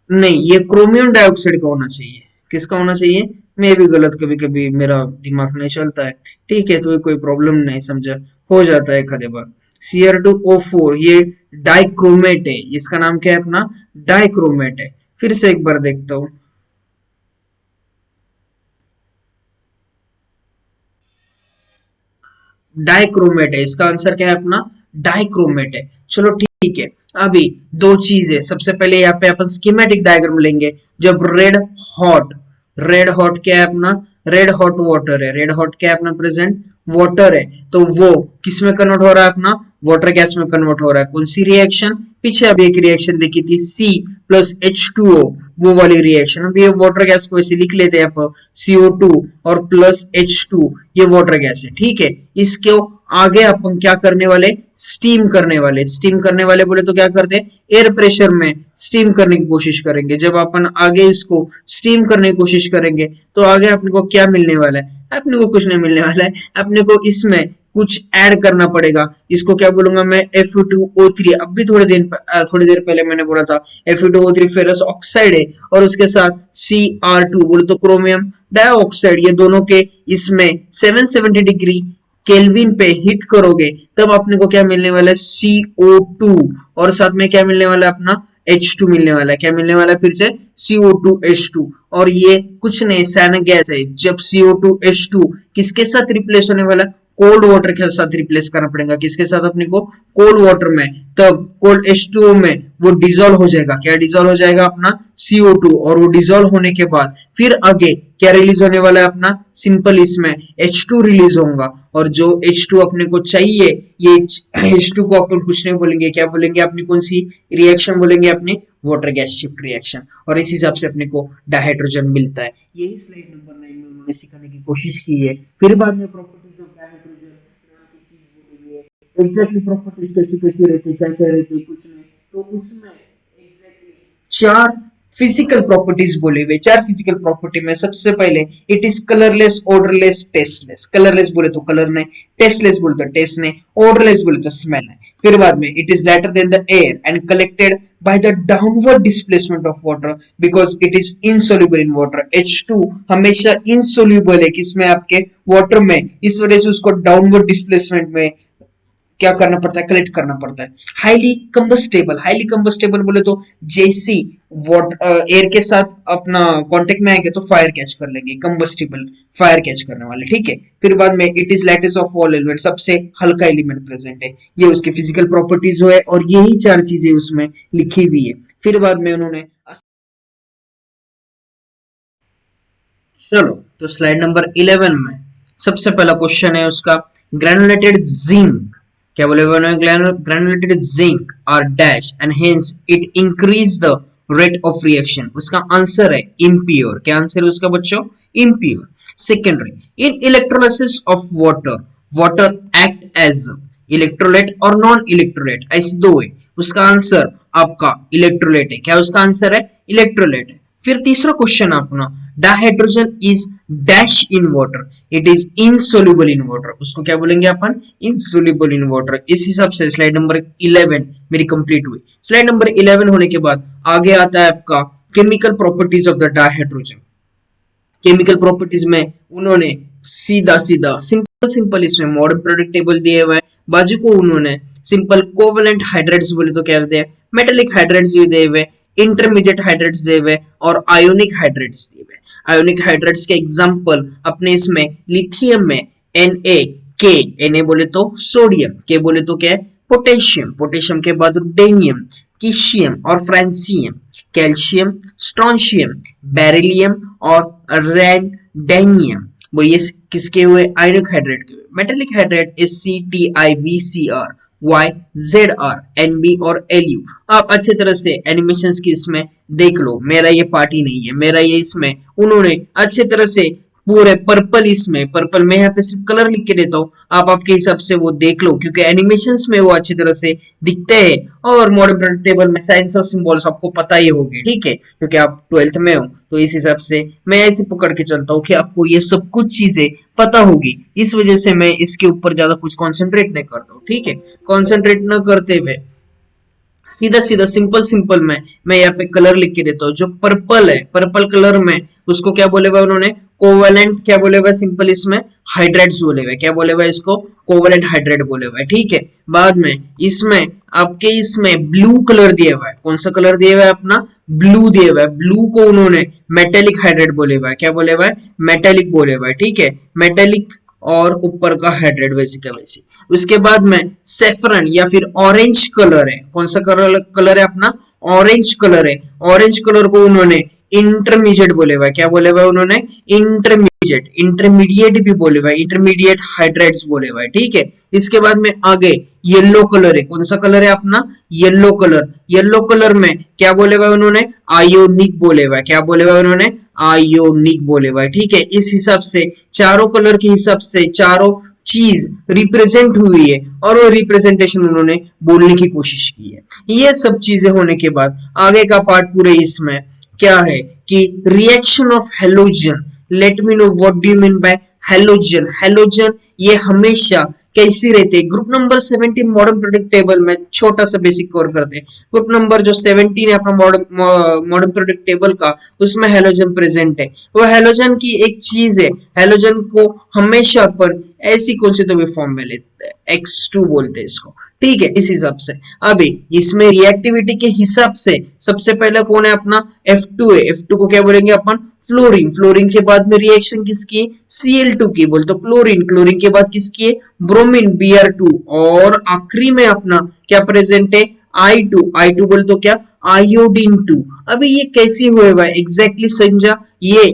नहीं, ये क्रोमियम डाइऑक्साइड का होना चाहिए। किसका होना चाहिए? मैं भी गलत, कभी कभी मेरा दिमाग नहीं चलता है, ठीक है, तो कोई प्रॉब्लम नहीं, समझा, हो जाता है कदे बार। Cr2O4 ये डाइक्रोमेट है, इसका नाम क्या है अपना? डाइक्रोमेट है। फिर से एक बार देखता हूं, डाइक्रोमेट है, इसका आंसर क्या है अपना? डाइक्रोमेट है। चलो ठीक है, अभी दो चीज है। सबसे पहले यहाँ पे अपन स्कीमेटिक डायग्राम लेंगे। जब रेड हॉट क्या है अपना? रेड हॉट वाटर है। रेड हॉट क्या है अपना? प्रेजेंट वाटर है। तो वो किस में कन्वर्ट हो रहा है अपना? वाटर गैस में कन्वर्ट हो रहा है। कौन सी रिएक्शन? पीछे अभी एक रिएक्शन देखी थी, C+H2O, वो वाली रिएक्शन। अभी ये वाटर गैस को ऐसे लिख लेते हैं आप, CO2 और प्लस H2, ये वाटर गैस है, ठीक है। इसके आगे अपन क्या करने वाले? स्टीम करने वाले। स्टीम करने वाले बोले तो क्या करते हैं? एयर प्रेशर में स्टीम करने की कोशिश करेंगे। जब अपन आगे इसको स्टीम करने की कोशिश करेंगे तो आगे अपने को क्या मिलने वाला है? अपने को कुछ नहीं मिलने वाला है, अपने को इसमें कुछ ऐड करना पड़ेगा। इसको क्या बोलूंगा मैं? Fe2O3। अब भी थोड़ी देर पहले मैंने बोला था Fe2O3 फेरस ऑक्साइड है, और उसके साथ Cr2 बोले तो क्रोमियम डाइऑक्साइड, ये दोनों के इसमें 770 डिग्री केल्विन पे हिट करोगे तब अपने को क्या मिलने वाला है? CO2, और साथ में क्या मिलने वाला है अपना? H2 मिलने वाला है। क्या मिलने वाला है फिर से? CO2H2। और ये कुछ नहीं, सैनिक गैस है। जब CO2H2 किसके साथ रिप्लेस होने वाला? कोल्ड वाटर के साथ रिप्लेस करना पड़ेगा। किसके साथ अपने को? कोल्ड वाटर में। तब कोल्ड H2O में वो डिजोल्व हो जाएगा। क्या डिजोल्व हो जाएगा अपना? CO2। और वो डिजोल्व होने के बाद फिर आगे क्या रिलीज होने वाला है अपना? सिंपल इसमें H2 रिलीज होगा, और जो H2 अपने को चाहिए, ये H2 को अपन कुछ नहीं बोलेंगे, क्या बोलेंगे? अपनी कौन सी रिएक्शन बोलेंगे? अपनी वाटर गैस शिफ्ट रिएक्शन। और इस हिसाब से अपने को डाइहाइड्रोजन मिलता है। यही स्लाइड नंबर 9 में उन्होंने सिखाने की कोशिश की है। फिर बाद में प्रॉपर्टीज ऑफ डाइहाइड्रोजन नाम की चीज बोलेंगे, एग्जैक्टली प्रॉपर्टीज कैसी कैसी रहती है, क्या क्या रहती है, कुछ नहीं, तो उसमें एग्जैक्टली चार फिजिकल प्रॉपर्टीज बोले हुए। चार फिजिकल प्रॉपर्टी में सबसे पहले it is colourless, odourless, tasteless. Colourless बोले तो कलर नहीं, टेस्टलेस बोले तो टेस्ट नहीं, ऑर्डरलेस बोले तो स्मेल नहीं। फिर बाद में it is lighter than the air and collected by the downward displacement of water because it is insoluble in water. H2 हमेशा इनसोल्यूबल है किसमें? आपके वाटर में। इस वजह से उसको डाउनवर्ड डिस्प्लेसमेंट में क्या करना पड़ता है? कलेक्ट करना पड़ता है। हाईली कंबस्टेबल, हाईली कंबस्टेबल बोले तो जैसी एयर के साथ अपना कांटेक्ट में आएंगे तो फायर कैच कर लेंगे, कंबस्टेबल, फायर कैच करने वाले, ठीक है। फिर बाद में it is lightest of all element, सबसे हल्का एलिमेंट प्रेजेंट है। ये उसके फिजिकल प्रॉपर्टीज है, और यही चार चीजें उसमें लिखी हुई है। फिर बाद में उन्होंने, चलो तो स्लाइड नंबर 11 में सबसे पहला क्वेश्चन है उसका, ग्रेनुलेटेड जिंक, क्या बोले granulated zinc are dash and hence it increase the rate of reaction. उसका आंसर है इम्प्योर। क्या आंसर है उसका बच्चों? Impure. Secondary, in electrolysis of water, water act as electrolyte और नॉन इलेक्ट्रोलाइट, ऐसे दो है। उसका आंसर आपका इलेक्ट्रोलाइट है। क्या उसका आंसर है? इलेक्ट्रोलाइट है। फिर तीसरा क्वेश्चन अपना, dihydrogen is dash in water, it is insoluble in water, उसको क्या बोलेंगे अपन, इनसोल्युबल इन वाटर। इस हिसाब से स्लाइड नंबर 11 मेरी कंप्लीट हुई। स्लाइड नंबर 11 होने के बाद आगे आता है आपका chemical properties of the dihydrogen. Chemical properties में उन्होंने सीधा सीधा सिंपल सिंपल इसमें मॉडर्न प्रोडक्ट टेबल दिए हुए हैं, बाजू को उन्होंने सिंपल कोवेलेंट हाइड्रेट्स बोले तो क्या दिए, मेटेलिक हाइड्रेट्स भी दिए हुए, इंटरमीडिएट हाइड्रेट्स दिए हुए और आयोनिक हाइड्रेट्स दिए हुए। आयोनिक हाइड्रेट्स के एग्जांपल अपने इसमें लिथियम में Na, के, Na बोले तो सोडियम, के बोले तो क्या है, पोटेशियम, पोटेशियम के बाद रुडेनियम, कीशियम और फ्रांसियम, कैल्शियम, स्ट्रोंशियम, बेरिलियम और रेडडेनियम। वो ये किसके हुए, आयोनिक हाइड्रेट के हुए। Metallic hydrate is CTIVCr, Y, ZR, NB और LU। आप अच्छे तरह से एनिमेशंस की इसमें देख लो, मेरा ये पार्ट ही नहीं है, मेरा ये इसमें उन्होंने अच्छे तरह से पूरे पर्पल, इसमें पर्पल में यहाँ पे सिर्फ कलर लिख के देता हूँ, आप आपके हिसाब से वो देख लो, क्योंकि एनिमेशंस में वो अच्छी तरह से दिखते हैं। और मॉडर्न प्रोडक्ट टेबल में साइंस और सिंबल्स आपको पता ही होगी, ठीक है, क्योंकि आप 12th में हो, तो इस हिसाब से मैं ऐसे पकड़ के चलता हूँ कि आपको ये सब कुछ चीजें पता होगी, इस वजह से मैं इसके ऊपर ज्यादा कुछ कॉन्सेंट्रेट नहीं करता हूँ, ठीक है। कॉन्सेंट्रेट न करते हुए सीधा सीधा सिंपल सिंपल में मैं यहाँ पे कलर लिख के देता हूँ। जो पर्पल है, पर्पल कलर में उसको क्या बोले हुए उन्होंने, कोवेलेंट क्या बोले हुए, सिंपल इसमें हाइड्रेट्स बोले हुए, क्या बोले हुए इसको, कोवेलेंट हाइड्रेट बोले हुए, ठीक है। बाद में इसमें आपके इसमें ब्लू कलर दिया हुआ है, कौन सा कलर दिया हुआ है अपना, ब्लू दिया हुआ है, ब्लू को उन्होंने मेटेलिक हाइड्रेट बोले हुआ है, क्या बोले हुआ है, मेटेलिक बोले हुआ है, ठीक है, मेटेलिक और ऊपर का हाइड्रेट वैसी का वैसी। उसके बाद में सेफरन या फिर ऑरेंज कलर है, कौन सा कलर है अपना, ऑरेंज कलर है, ऑरेंज कलर को उन्होंने इंटरमीडिएट बोले हुआ है, क्या बोले हुआ है उन्होंने, इंटरमीडिएट, इंटरमीडिएट भी बोले हुआ है, इंटरमीडिएट हाइड्रेट्स बोले हुआ है, ठीक है। इसके बाद में आगे येलो कलर है, कौन सा कलर है अपना, येलो कलर, येलो कलर में क्या बोले हुआ है उन्होंने, आयोनिक बोले हुआ है, क्या बोले हुआ है उन्होंने, आयोनिक बोले हुआ है, ठीक है। इस हिसाब से चारों कलर के हिसाब से चारों चीज रिप्रेजेंट हुई है और वो रिप्रेजेंटेशन उन्होंने बोलने की कोशिश की है। ये सब चीजें होने के बाद आगे का पार्ट पूरे इसमें क्या है कि reaction of halogen. Let me know what do you mean by halogen. Halogen ये हमेशा कैसी रहते हैं, group number 17 modern product table में छोटा सा बेसिक कवर करते हैं। ग्रुप नंबर जो 17 है अपना मॉडर्न प्रोडक्ट टेबल का, उसमें हेलोजन प्रेजेंट है। वो हेलोजन की एक चीज है, हेलोजन को हमेशा पर ऐसी कौन सी तो भी फॉर्म में लेते हैं, X2 बोलते हैं इसको, ठीक है। इस हिसाब से अभी इसमें रिएक्टिविटी के हिसाब से सबसे पहले कौन है अपना, F2 है, F2 को क्या बोलेंगे अपन, फ्लोरीन। फ्लोरीन के बाद में रिएक्शन किसकी, Cl2 की, बोल तो क्लोरीन। क्लोरीन के बाद किसकी है, ब्रोमीन, Br2। और आखिरी में अपना क्या प्रेजेंट है, I2। I2 बोल तो क्या, आयोडीन 2। अभी ये कैसी हुए हुआ है एग्जैक्टली समझा, ये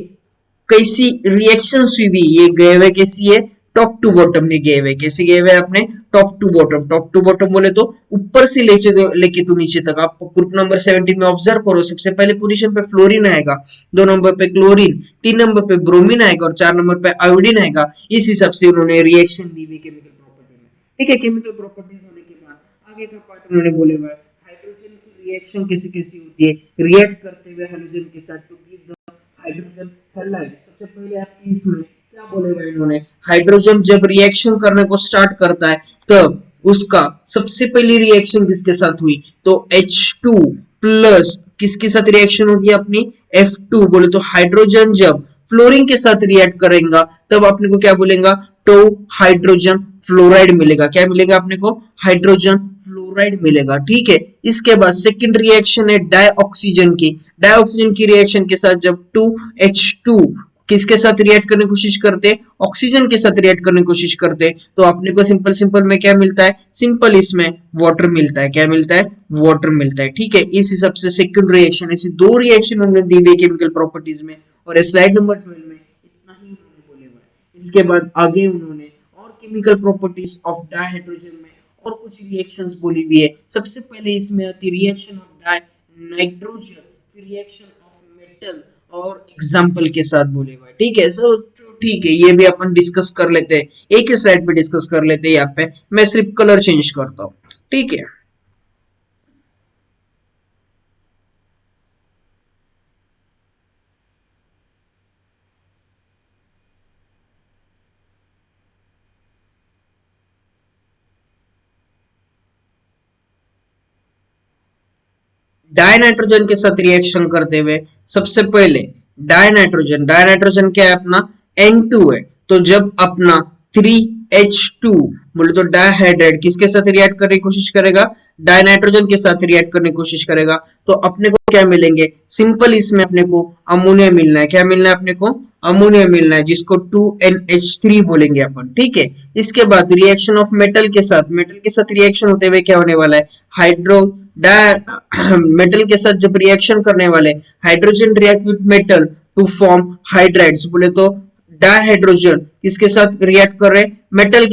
कैसी रिएक्शन हुई हुई, ये गए हुए कैसी है, टॉप टू बॉटम में गए हुए, कैसे गए हुए अपने, top to bottom. Top to bottom बोले तो ऊपर से लेके तो नीचे तक। आप ग्रुप नंबर 17 में ऑब्जर्व करो, सबसे पहले पोजीशन पे फ्लोरीन आएगा, 2 नंबर पे क्लोरीन, 3 नंबर पे ब्रोमीन आएगा और 4 नंबर पे आयोडीन आएगा। इस हिसाब से उन्होंने रिएक्शन दी हुई केमिकल प्रॉपर्टी में, ठीक है। केमिकल प्रॉपर्टीज होने के बाद आगे का पार्ट उन्होंने बोले हुआ है हाइड्रोजन की रिएक्शन कैसी कैसी होती है, रिएक्ट करते हुए हाइड्रोजन के साथ to give the hydrogen halide. सबसे पहले आपकी इसमें क्या बोले हुए इन्होंने, हाइड्रोजन जब रिएक्शन करने को स्टार्ट करता है तब उसका सबसे पहली रिएक्शन किसके साथ हुई, तो H2 प्लस किसके साथ रिएक्शन होगी अपनी, F2। बोले तो हाइड्रोजन जब फ्लोरीन के साथ रिएक्ट करेगा तब अपने को क्या बोलेगा, तो हाइड्रोजन फ्लोराइड मिलेगा। क्या मिलेगा अपने को, हाइड्रोजन फ्लोराइड मिलेगा, ठीक है। इसके बाद सेकंड रिएक्शन है डाइऑक्सीजन की। डाइऑक्सीजन की रिएक्शन के साथ जब 2H2 किसके साथ रिएक्ट करने की कोशिश करते, ऑक्सीजन के साथ रिएक्ट करने की कोशिश करते, तो अपने को सिंपल सिंपल में क्या मिलता है, सिंपल इसमें वाटर मिलता है। क्या मिलता है, वाटर मिलता है, ठीक है। इस हिसाब से सेकंड रिएक्शन, ऐसी 2 रिएक्शन उन्होंने दी हुई केमिकल प्रॉपर्टीज में, और स्लाइड नंबर 12 में इतना ही उन्होंने बोले हुआ है। इसके बाद आगे उन्होंने और केमिकल प्रॉपर्टीज ऑफ डाइहाइड्रोजन में और कुछ रिएक्शंस बोली हुई है। सबसे पहले इसमें आती रिएक्शन ऑफ डाई नाइट्रोजन, फिर रिएक्शन ऑफ मेटल और एग्जाम्पल के साथ बोले हुए, ठीक है। सो ठीक है, ये भी अपन डिस्कस कर लेते हैं, एक ही स्लाइड पे डिस्कस कर लेते हैं। यहाँ पे मैं सिर्फ कलर चेंज करता हूँ, ठीक है। डायनाइट्रोजन के साथ रिएक्शन करते हुए सबसे पहले डायनाइट्रोजन डायनाइट्रोजन क्या है अपना N2 है, तो जब अपना 3H2 बोले तो डाइहाइड्राइड किसके साथ रिएक्ट करने की कोशिश करेगा, डायनाइट्रोजन के साथ रिएक्ट करने की कोशिश करेगा, तो अपने को क्या मिलेंगे, सिंपल इसमें अपने को अमोनिया मिलना है, क्या मिलना है अपने को, अमोनिया मिलना है, जिसको 2NH3 बोलेंगे अपन, ठीक है। इसके बाद रिएक्शन ऑफ मेटल के साथ रिएक्शन होते हुए क्या होने वाला है, हाइड्रो मेटल के साथ जब रिएक्शन करने वाले hydrogen react with metal to form hydrides, बोले तो डाइहाइड्रोजन किसके साथ रिएक्ट कर रहे हैं, मेटल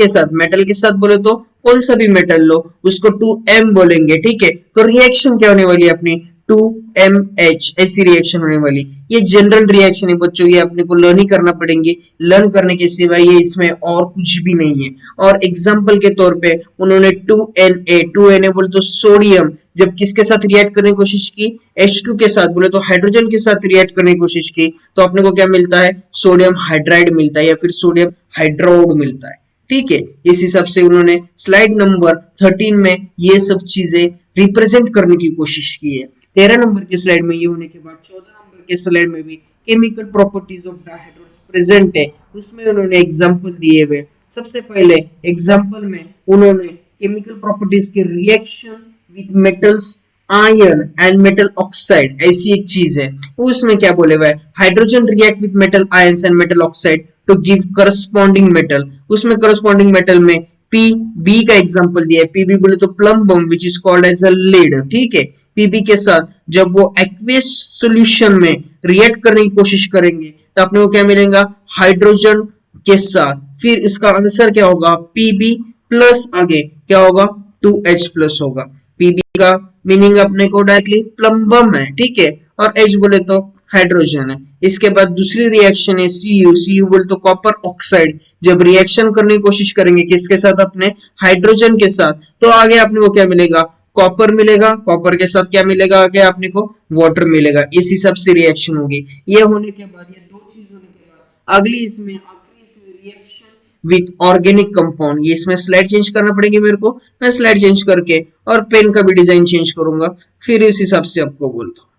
के साथ बोले तो कौन सा भी मेटल लो उसको 2M बोलेंगे, ठीक है। तो रिएक्शन क्या होने वाली है अपनी 2MH, ऐसी रिएक्शन होने वाली। ये जनरल रिएक्शन है बच्चों, ये अपने को लर्न ही करना पड़ेंगे, लर्न करने के सिवाय ये इसमें और कुछ भी नहीं है। और एग्जांपल के तौर पे उन्होंने 2Na बोले तो सोडियम जब किसके साथ रिएक्ट करने की कोशिश की, H2 के साथ बोले तो हाइड्रोजन के साथ रिएक्ट करने की कोशिश की, तो अपने को क्या मिलता है, सोडियम हाइड्राइड मिलता है या फिर सोडियम हाइड्रोड मिलता है, ठीक है। इस हिसाब से उन्होंने स्लाइड नंबर 13 में ये सब चीजें रिप्रेजेंट करने की कोशिश की है। 13 नंबर के स्लाइड में ये होने के बाद 14 नंबर के स्लाइड में भी केमिकल प्रॉपर्टीज ऑफ डायहाइड्रोस प्रेजेंट है, उसमें उन्होंने एग्जांपल दिए हुए। सबसे पहले एग्जांपल में उन्होंने केमिकल प्रॉपर्टीज के reaction with metals iron and metal oxide, ऐसी एक चीज है, उसमें क्या बोले हुए, hydrogen react with metal ions and metal oxide to give corresponding metal, उसमें करस्पॉन्डिंग मेटल में पीबी का एग्जांपल दिया है, पीबी बोले तो plumbum which is called as a lead, ठीक है। पीबी के साथ जब वो एक्वेस सॉल्यूशन में रिएक्ट करने की कोशिश करेंगे तो अपने को क्या मिलेगा, हाइड्रोजन के साथ, फिर इसका आंसर क्या होगा, पीबी प्लस आगे क्या होगा 2H प्लस होगा। पीबी का मीनिंग अपने को डायरेक्टली प्लम्बम है, ठीक है, और H बोले तो हाइड्रोजन है। इसके बाद दूसरी रिएक्शन है Cu बोले तो कॉपर ऑक्साइड, जब रिएक्शन करने की कोशिश करेंगे किसके साथ, अपने हाइड्रोजन के साथ, तो आगे अपने को क्या मिलेगा, कॉपर मिलेगा, कॉपर के साथ क्या मिलेगा आगे अपने को, वाटर मिलेगा। इस हिसाब से रिएक्शन होगी। ये होने के बाद, ये दो चीज होने के बाद अगली इसमें रिएक्शन विथ ऑर्गेनिक कंपाउंड, ये इसमें स्लाइड चेंज करना पड़ेगी मेरे को, मैं स्लाइड चेंज करके और पेन का भी डिजाइन चेंज करूंगा, फिर इस हिसाब से आपको बोलता हूँ।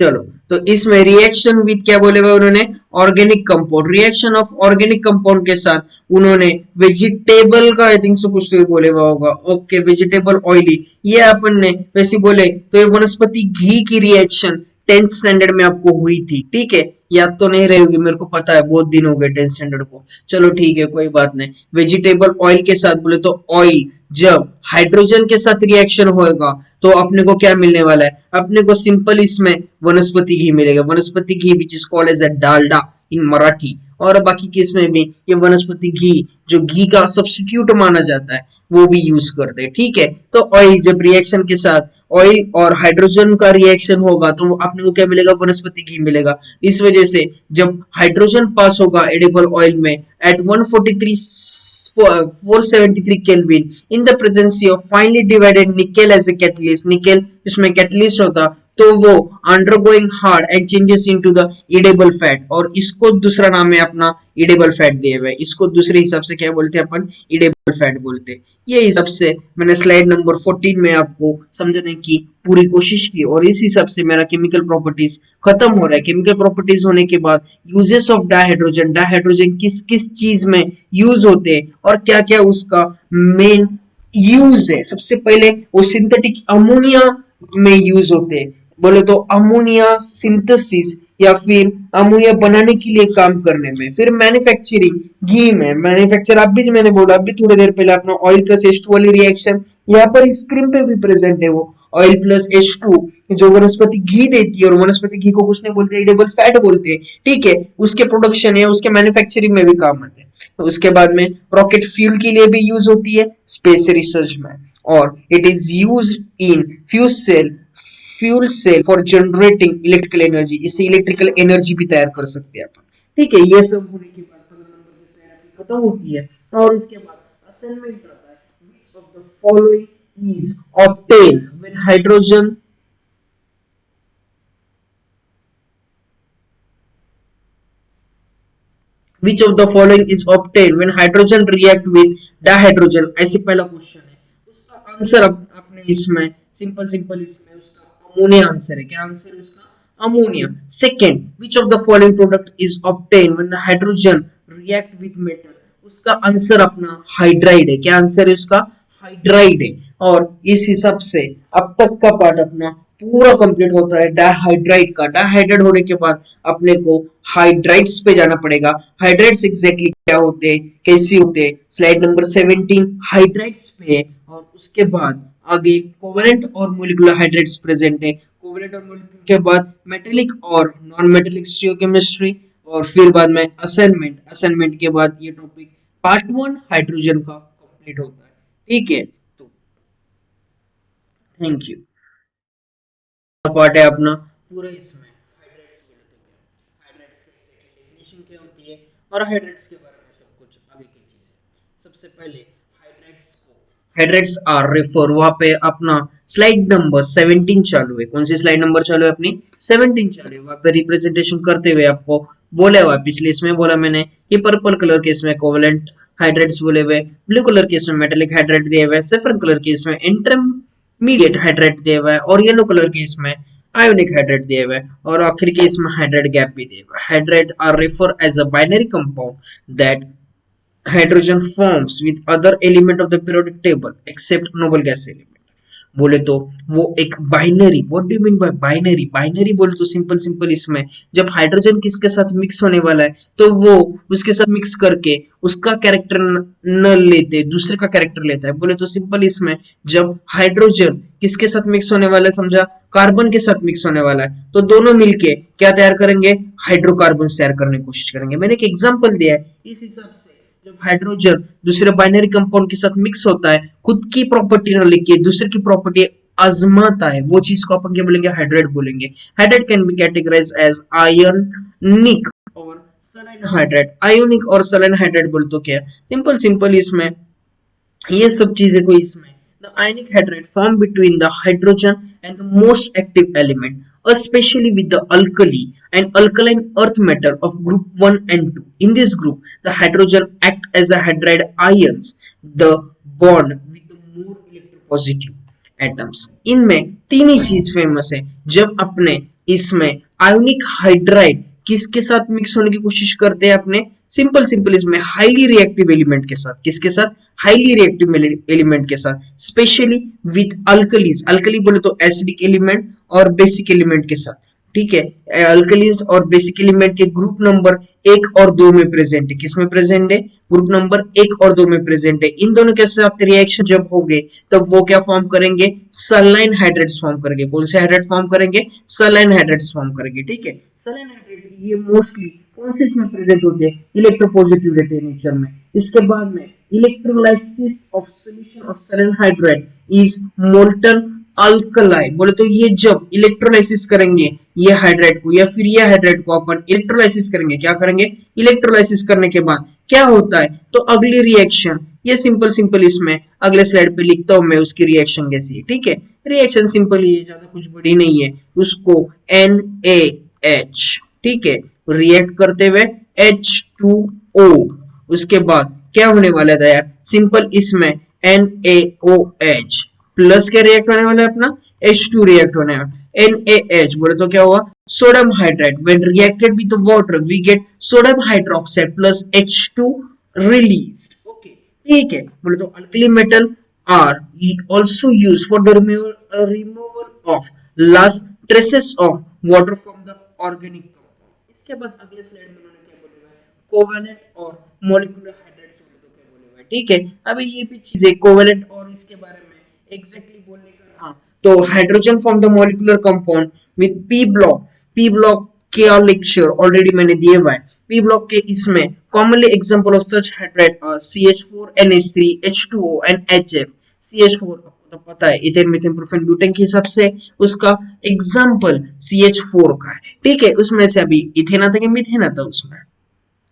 चलो, तो इसमें रिएक्शन विद क्या बोले हुए उन्होंने, organic compound, reaction of organic compound के साथ उन्होंने वेजिटेबल का आई थिंक सो कुछ तो बोले हुआ होगा, ओके, वेजिटेबल ऑयली, ये अपन ने वैसे बोले तो ये वनस्पति घी की रिएक्शन 10th स्टैंडर्ड में आपको हुई थी, ठीक है, याद तो नहीं रहेगी मेरे को पता है, बहुत दिन हो गए 10th स्टैंडर्ड को, चलो ठीक है कोई बात नहीं। वेजिटेबल ऑयल के साथ बोले तो ऑयल जब हाइड्रोजन के साथ रिएक्शन होएगा तो अपने को क्या मिलने वाला है, अपने को सिंपल इसमें वनस्पति घी मिलेगा, वनस्पति घी which is called as a Dalda in Marathi, और बाकी केस में भी ये वनस्पति घी जो घी का सब्स्टिट्यूट माना जाता है वो भी यूज करते हैं, ठीक है। तो ऑयल जब रिएक्शन के साथ ऑयल और हाइड्रोजन का रिएक्शन होगा तो अपने को क्या मिलेगा, वनस्पति घी मिलेगा। इस वजह से जब हाइड्रोजन पास होगा एडिबल ऑयल में eight 473 Kelvin in the presence of finely divided nickel as a catalyst, nickel इसमें कैटलिस्ट होता तो वो undergoing hard and changes into the edible fat, और इसको दूसरा नाम है अपना इडेबल फैट दिए हुए, इसको दूसरे हिसाब से क्या बोलते हैं अपन, इडेबल फैट बोलते हैं। ये हिसाब से मैंने स्लाइड नंबर 14 में आपको समझने की पूरी कोशिश की, और इस हिसाब से मेरा केमिकल प्रॉपर्टीज खत्म हो रहा है। केमिकल प्रॉपर्टीज होने के बाद यूजेस ऑफ डाइहाइड्रोजन, डाइहाइड्रोजन किस किस चीज में यूज होते हैं और क्या क्या उसका मेन यूज है। सबसे पहले वो सिंथेटिक अमोनिया में यूज होते हैं, बोले तो अमोनिया सिंथेसिस या फिर अमोनिया बनाने के लिए काम करने में, फिर मैन्युफैक्चरिंग घी में, मैन्युफैक्चर अब भी मैंने बोला अभी थोड़ी देर पहले अपना ऑयल प्लस H2 वाली रिएक्शन यहाँ पर स्क्रीन पे भी प्रेजेंट है, वो ऑयल प्लस H2 जो वनस्पति घी देती है, और वनस्पति घी को कुछ नहीं बोलते, एडिबल फैट बोलते हैं, ठीक है, उसके प्रोडक्शन है, उसके मैन्युफैक्चरिंग में भी काम आते हैं। तो उसके बाद में रॉकेट फ्यूल के लिए भी यूज होती है, स्पेस रिसर्च में, और it is used in fuel cell for generating electrical energy, इससे इलेक्ट्रिकल एनर्जी भी तैयार कर सकते हैं अपन, ठीक है। ये सब होने के बाद 15 नंबर की तैयारी खत्म होती है, और इसके बाद असाइनमेंट आता है, which of the following is obtained when hydrogen which of the following is obtained when hydrogen react with dihydrogen, ऐसे पहला क्वेश्चन है, उसका आंसर आपने इसमें सिंपल सिंपल इसमें उसका अमोनिया आंसर है। क्या आंसर है उसका? Ammonia. Second, which of the following product is obtain when the hydrogen react with metal? उसका आंसर अपना हाइड्राइड है। क्या आंसर है उसका? हाइड्राइड है। और इस हिसाब से अब तक का पार्ट अपना पूरा कंप्लीट होता है डाइहाइड्राइड का। डाइहाइड्रेट होने के बाद अपने को हाइड्राइड्स पे जाना पड़ेगा। हाइड्राइड्स एग्जैक्टली क्या होते हैं, कैसे होते हैं? स्लाइड नंबर 17 हाइड्राइड्स पे है और उसके बाद आगे कोवेलेंट और मॉलिक्यूलर हाइड्राइड्स प्रेजेंट है। कोवेलेंट और मॉलिक्यूलर के बाद मेटेलिक और नॉन मेटेलिक स्टीरियोकेमिस्ट्री और फिर बाद में असाइनमेंट। असाइनमेंट के बाद ये टॉपिक पार्ट 1 हाइड्रोजन का कंप्लीट होता है। ठीक है, तो थैंक यू। पार्ट है अपना पूरा इसमें हाइड्रेट्स बोले तो क्या, हाइड्रेट्स की डेफिनेशन क्या होती है और हाइड्रेट्स के बारे में सब कुछ आगे की चीजें। सबसे पहले हाइड्रेट्स को, हाइड्रेट्स आर रेफर, वहां पे अपना स्लाइड नंबर 17 चालू है। कौन सी स्लाइड नंबर चालू है अपनी? 17 चालू है। वहां पे रिप्रेजेंटेशन करते हुए आपको बोला हुआ, पिछले इसमें बोला मैंने, ये पर्पल कलर के इसमें कोवेलेंट हाइड्रेट्स बोले हुए, ब्लू कलर के इसमें मेटेलिक हाइड्रेट दिए हुए, सैफरन कलर के इसमें इंटरमीडिएट हाइड्रेट दिए हुए और येलो कलर के इसमें आयोनिक हाइड्रेट दिए हुए और आखिर के इसमें हाइड्रेट गैप भी दिए हुए। Hydrate are refer as a binary compound that hydrogen forms with other element of the periodic table except noble gas element। बोले तो वो एक binary, what do you mean by binary? Binary बोले तो simple simple इसमें जब hydrogen किसके साथ मिक्स होने वाला है तो वो उसके साथ मिक्स करके उसका कैरेक्टर न लेते दूसरे का कैरेक्टर लेता है। बोले तो सिंपल इसमें जब हाइड्रोजन किसके साथ मिक्स होने वाला है, समझा, कार्बन के साथ मिक्स होने वाला है, तो दोनों मिलके क्या तैयार करेंगे? हाइड्रोकार्बन तैयार करने की कोशिश करेंगे। मैंने एक एग्जांपल दिया है। इस हिसाब से जब हाइड्रोजन दूसरे बाइनरी कंपाउंड के साथ मिक्स होता है, खुद की प्रॉपर्टी न लेके दूसरे की प्रॉपर्टी आजमाता है, वो चीज को अपन क्या बोलेंगे? हाइड्रेट बोलेंगे। Hydrate can be categorised as ionic और सलाइन हाइड्रेट। आयोनिक और सलाइन हाइड्रेट बोल तो क्या, सिंपल सिंपल इसमें ये सब चीजें को इसमें the ionic hydride formed between the hydrogen and the most active element, especially with the alkali and alkaline earth metal of group 1 and 2. In this group, the hydrogen act as a hydride ions, the bond with the more electropositive atoms. इनमें तीन ही चीज famous है। जब अपने इसमें ionic hydride किसके साथ mix होने की कोशिश करते हैं? अपने सिंपल सिंपल इसमें हाईली रिएक्टिव एलिमेंट के साथ। किसके साथ? हाईली रिएक्टिव एलिमेंट के साथ, स्पेशली विद अल्कलीज। अल्कली बोले तो एसिडिक एलिमेंट और बेसिक एलिमेंट के साथ। ठीक है, अल्कलीज और बेसिक एलिमेंट के ग्रुप नंबर 1 और 2 में प्रेजेंट है। किसमें प्रेजेंट है? ग्रुप नंबर 1 और 2 में प्रेजेंट है। इन दोनों के साथ रिएक्शन जब होंगे तब वो क्या फॉर्म करेंगे? सलाइन हाइड्रेट्स फॉर्म करेंगे। कौन से हाइड्रेट फॉर्म करेंगे? सलाइन हाइड्रेट्स फॉर्म करेंगे। ठीक है, सलाइन हाइड्रेट ये मोस्टली कौन से इसमें प्रेजेंट होते हैं? इलेक्ट्रोपॉजिटिव रहते हैं नेचर में। इसके बाद में electrolysis of solution of saline hydrate is molten alkali. बोले तो ये जब इलेक्ट्रोलाइसिस करेंगे ये हाइड्रेट को या फिर ये हाइड्रेट को अपन इलेक्ट्रोलाइसिस करेंगे। क्या करेंगे? इलेक्ट्रोलाइसिस करने के बाद क्या होता है? तो अगली रिएक्शन ये सिंपल सिंपल इसमें अगले स्लाइड पे लिखता हूं मैं उसकी रिएक्शन कैसी है। ठीक है, रिएक्शन सिंपल ही है, ज्यादा कुछ बड़ी नहीं है। उसको NaH, ठीक है, रिएक्ट करते हुए H2O, उसके बाद क्या होने वाला है यार? सिंपल इसमें NaOH प्लस क्या रिएक्ट होने वाला है? अपना H2 रिएक्ट होने वाला। NaH बोले तो क्या हुआ? Sodium hydride. When reacted with water we get sodium hydroxide plus H2 released. Okay, ठीक है। बोले तो alkali metal are also used for the removal of last traces of water from the organic compound। इसके बाद अगले slide में उन्होंने क्या बोला है? कोवेलेंट और मॉलिक्यूलर हाइड्रेट्स बोले तो क्या बोले हुए? ठीक है, अभी ये भी चीजें कोवेलेंट और इसके बारे में एग्जैक्टली बोलने का, हाँ, तो hydrogen form the molecular compound with P block. P block के लेक्चर ऑलरेडी मैंने दिए हुआ है। पी ब्लॉक के इसमें commonly example of such hydrate CH4 NH3 H2O and HF। CH4 आपको तो पता है इथेन मीथेन प्रोपेन ब्यूटेन के हिसाब से उसका एग्जांपल CH4 का है। ठीक है, उसमें से अभी इथेन आता है, मीथेन आता है उसमें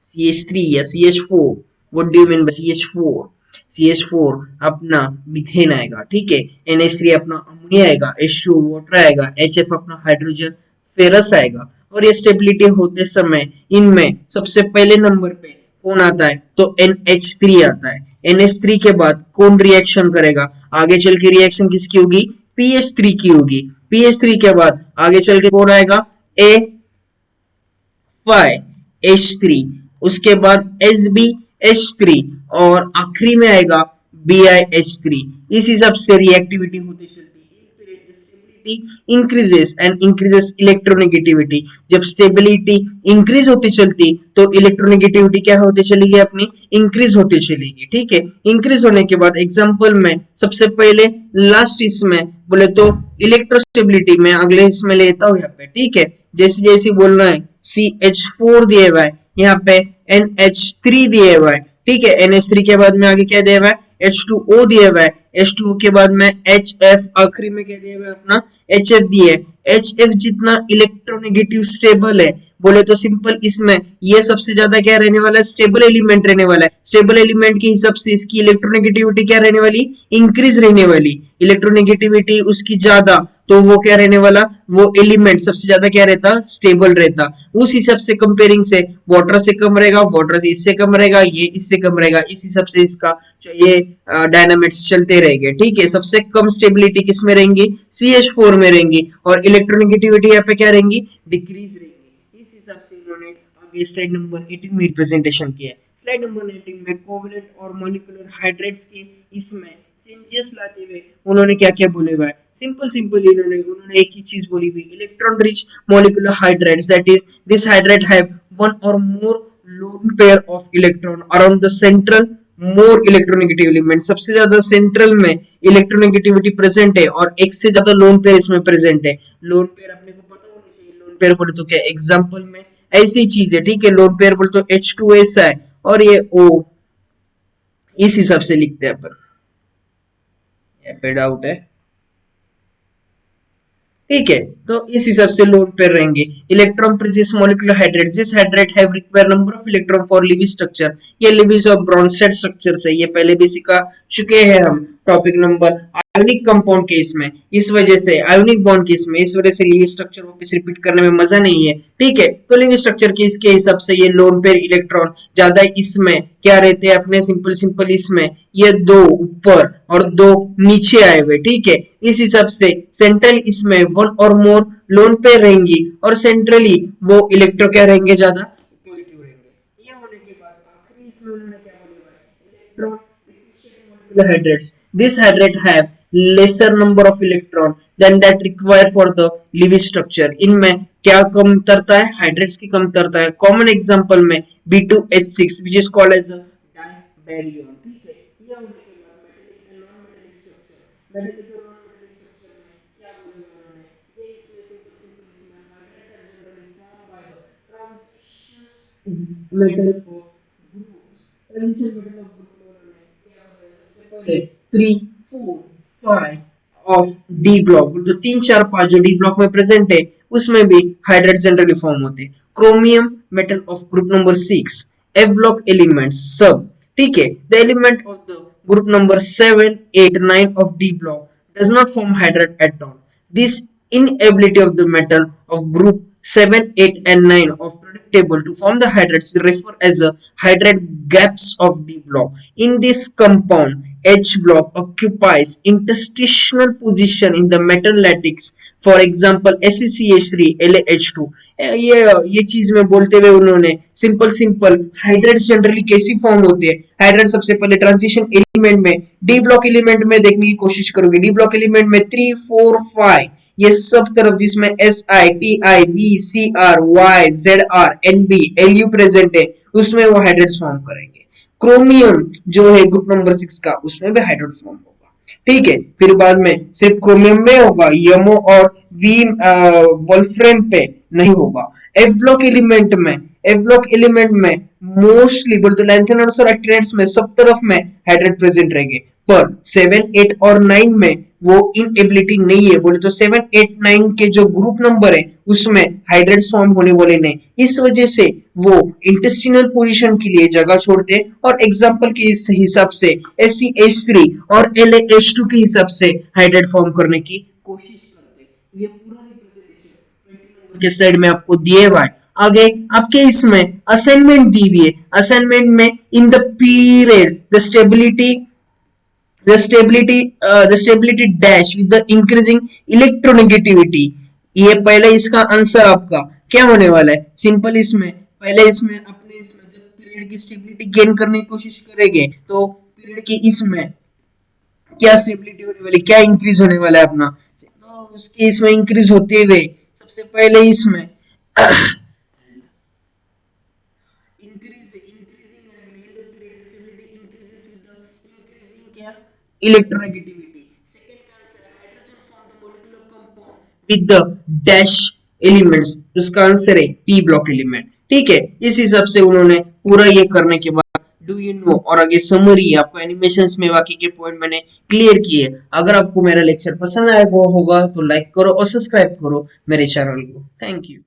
CH3 या CH4। What do you mean by CH4? CH4 अपना मीथेन आएगा। ठीक है, NH3 अपना अमोनिया आएगा, H2O वाटर आएगा, HF अपना हाइड्रोजन फेरस आएगा। और ये स्टेबिलिटी होते समय इनमें सबसे पहले नंबर पे कौन आता है? तो NH3 आता है। NH3 के बाद कौन रिएक्शन करेगा? आगे चल के रिएक्शन किसकी होगी? pH3 की होगी। pH3 के बाद आगे चल के कौन आएगा, A5H3, उसके बाद SbH3 और आखिरी में आएगा BiH3। इस हिसाब से रिएक्टिविटी होती चलती है। Stability increases and increases electronegativity. जब स्टेबिलिटी इंक्रीज होती चलती तो इलेक्ट्रोनेगेटिविटी क्या होती चलेगी, अपनी इंक्रीज होती चलेगी। ठीक है, इंक्रीज होने के बाद एग्जांपल में सबसे पहले लास्ट इसमें बोले तो इलेक्ट्रोस्टेबिलिटी में अगले इसमें लेता हूं यहाँ पे। ठीक है, जैसे जैसे बोलना है CH4 दिए हुआ है, यहाँ पे NH3 दिए हुआ है। ठीक है, NH3 के बाद में आगे क्या दिया हुआ है, H2O दिया हुआ है। H2O के बाद में HF, आखिरी में क्या दिया हुआ है, अपना HF दिए। HF जितना इलेक्ट्रोनेगेटिव स्टेबल है बोले तो सिंपल इसमें ये सबसे ज्यादा क्या रहने वाला है, स्टेबल एलिमेंट रहने वाला है। स्टेबल एलिमेंट के हिसाब से इसकी इलेक्ट्रोनेगेटिविटी क्या रहने वाली, इंक्रीज रहने वाली। इलेक्ट्रोनेगेटिविटी उसकी ज्यादा तो वो क्या रहने वाला, वो एलिमेंट सबसे ज्यादा क्या रहता, स्टेबल रहता। उस हिसाब से कंपेयरिंग से वाटर से कम रहेगा, वाटर से इससे कम रहेगा, ये इससे कम रहेगा। इस हिसाब से इसका ये डायनामिक्स चलते रहेंगे। ठीक है, सबसे कम स्टेबिलिटी किस में रहेंगी, CH4 में रहेंगी, और इलेक्ट्रोनेगेटिविटी यहाँ पे क्या रहेंगी, डिक्रीज रहेंगी। इस हिसाब से इन्होंने आगे स्लाइड नंबर 18 में रिप्रेजेंटेशन किया है। स्लाइड नंबर 19 में कोवलेंट और मॉलिक्यूलर हाइड्रेट्स के इसमें चेंजेस लाते हुए उन्होंने क्या क्या बोले हुआ है, सिंपल उन्होंने एक ही चीज बोली हुई, electron rich molecular hydrates, that is this hydrate have one or more lone pair of electron around the central more electronegative element. सबसे ज्यादा सेंट्रल में इलेक्ट्रोनेगेटिविटी प्रेजेंट है और एक से ज्यादा लोन पेयर इसमें प्रेजेंट है। लोन पेयर अपने को पता होना चाहिए, लोन पेयर बोले तो क्या, एग्जांपल में ऐसी चीज है। ठीक है, लोन पेयर बोले तो H2S है और ये O, इस हिसाब से लिखते हैं अपन, यहाँ पे डाउट है। ठीक है, तो इस हिसाब से लोन पेयर रहेंगे। Electron princess molecular hydrate, this hydrate have require number of electron for living structure. ये लिविंग ऑफ ब्रॉन्स्टेड स्ट्रक्चर से ये पहले भी सिखा चुके हैं हम topic number ionic compound case में। इस वजह से आयोनिक बॉन्ड केस में इस वजह से लिविंग स्ट्रक्चर वापस रिपीट करने में मजा नहीं है। ठीक है, तो लिविंग स्ट्रक्चर के इसके हिसाब से ये लोन पेयर इलेक्ट्रॉन ज्यादा इसमें क्या रहते हैं, अपने सिंपल इसमें ये दो ऊपर और दो नीचे आए हुए। ठीक है, इस हिसाब से सेंट्रल इसमें one or more lone pair रहेंगी और सेंट्रली वो इलेक्ट्रो क्या रहेंगे, ज्यादा पॉजिटिव रहेंगे। ये होने के बाद आखिरी इसमें उन्होंने क्या बोला, electron hydrates. This hydrate have lesser number of electron than that required for the Lewis structure. इनमें क्या कमतरता है, हाइड्रेट्स की कमतरता है। कॉमन एग्जांपल में B2H6 which is called as a dibarium। ठीक है, ये होने के बाद metallic and non metallic structure, metallic और नॉन मेटालिक स्ट्रक्चर में क्या बोले उन्होंने, ये इसमें सिंपल इसमें hydrates are generally form by the transition metal of groups. Transition metal of group पहले 3, 4, 5 ऑफ डी ब्लॉक, तो 3, 4, 5 जो डी ब्लॉक में प्रेजेंट है उसमें भी हाइड्रेट जनरली फॉर्म होते हैं। Chromium metal of group number 6, F block elements सब। ठीक है, the element of the group number 7, 8, 9 of D block does not form hydrate at all. This inability of the metal of group 7, 8 and 9 of periodic table to form the hydrates refer as a hydrate gaps of D block. In this compound, H block occupies interstitial position in the metal lattice. For example, SeCH3, LaH2. ये चीज में बोलते हुए उन्होंने simple hydrates generally कैसी form होते हैं। Hydrate सबसे पहले ट्रांजिशन एलिमेंट में डी ब्लॉक एलिमेंट में देखने की कोशिश करोगे। डी ब्लॉक एलिमेंट में 3, 4, 5 ये सब तरफ जिसमें Si, Ti, V, Cr, Y, Zr, Nb, Lu present है उसमें वो हाइड्रेट्स फॉर्म करेंगे। क्रोमियम जो है ग्रुप नंबर 6 का उसमें भी हाइड्रेट फॉर्म होगा। ठीक है, फिर बाद में सिर्फ क्रोमियम में होगा, यमो और वी वोल्फ्रेम पे नहीं होगा। एफ ब्लॉक एलिमेंट में मोस्टली बोलते लैंथेनर्स और एक्टिनेट्स में सब तरफ में हाइड्रेट प्रेजेंट रहेंगे, पर 7, 8 और 9 में वो इनएबिलिटी नहीं है। बोले तो 7, 8, 9 के जो ग्रुप नंबर है उसमें हाइड्रेट्स फॉर्म होने वाले नहीं, इस वजह से वो इंटेस्टिनल पोजीशन के लिए जगह छोड़ते और एग्जांपल के इस हिसाब से SeH3 और LaH2 के हिसाब से हाइड्रेट फॉर्म करने की कोशिश करते। ये पूरा रिप्रेजेंटेशन के स्लाइड में आपको दिए हुआ है। आगे आपके इसमें असाइनमेंट दी हुई है। असाइनमेंट में in the period the stability the stability dash with the increasing electronegativity. ये पहले इसका आंसर आपका क्या होने वाला है? सिंपल इसमें पहले इसमें अपने इसमें जब पीरियड की स्टेबिलिटी गेन करने की कोशिश करेंगे तो पीरियड की इसमें क्या स्टेबिलिटी होने वाली, क्या इंक्रीज होने वाला है अपना, तो उसके इसमें इंक्रीज होते हुए सबसे पहले इसमें electronegativity. Second answer, hydrogen form the molecular compound with the dash elements. उसका आंसर है p ब्लॉक एलिमेंट. ठीक है, इस हिसाब से उन्होंने पूरा ये करने के बाद डू यू नो और आगे समरी आपको एनिमेशंस में बाकी के पॉइंट मैंने क्लियर किए. अगर आपको मेरा लेक्चर पसंद आया होगा तो लाइक करो और सब्सक्राइब करो मेरे चैनल को. Thank you.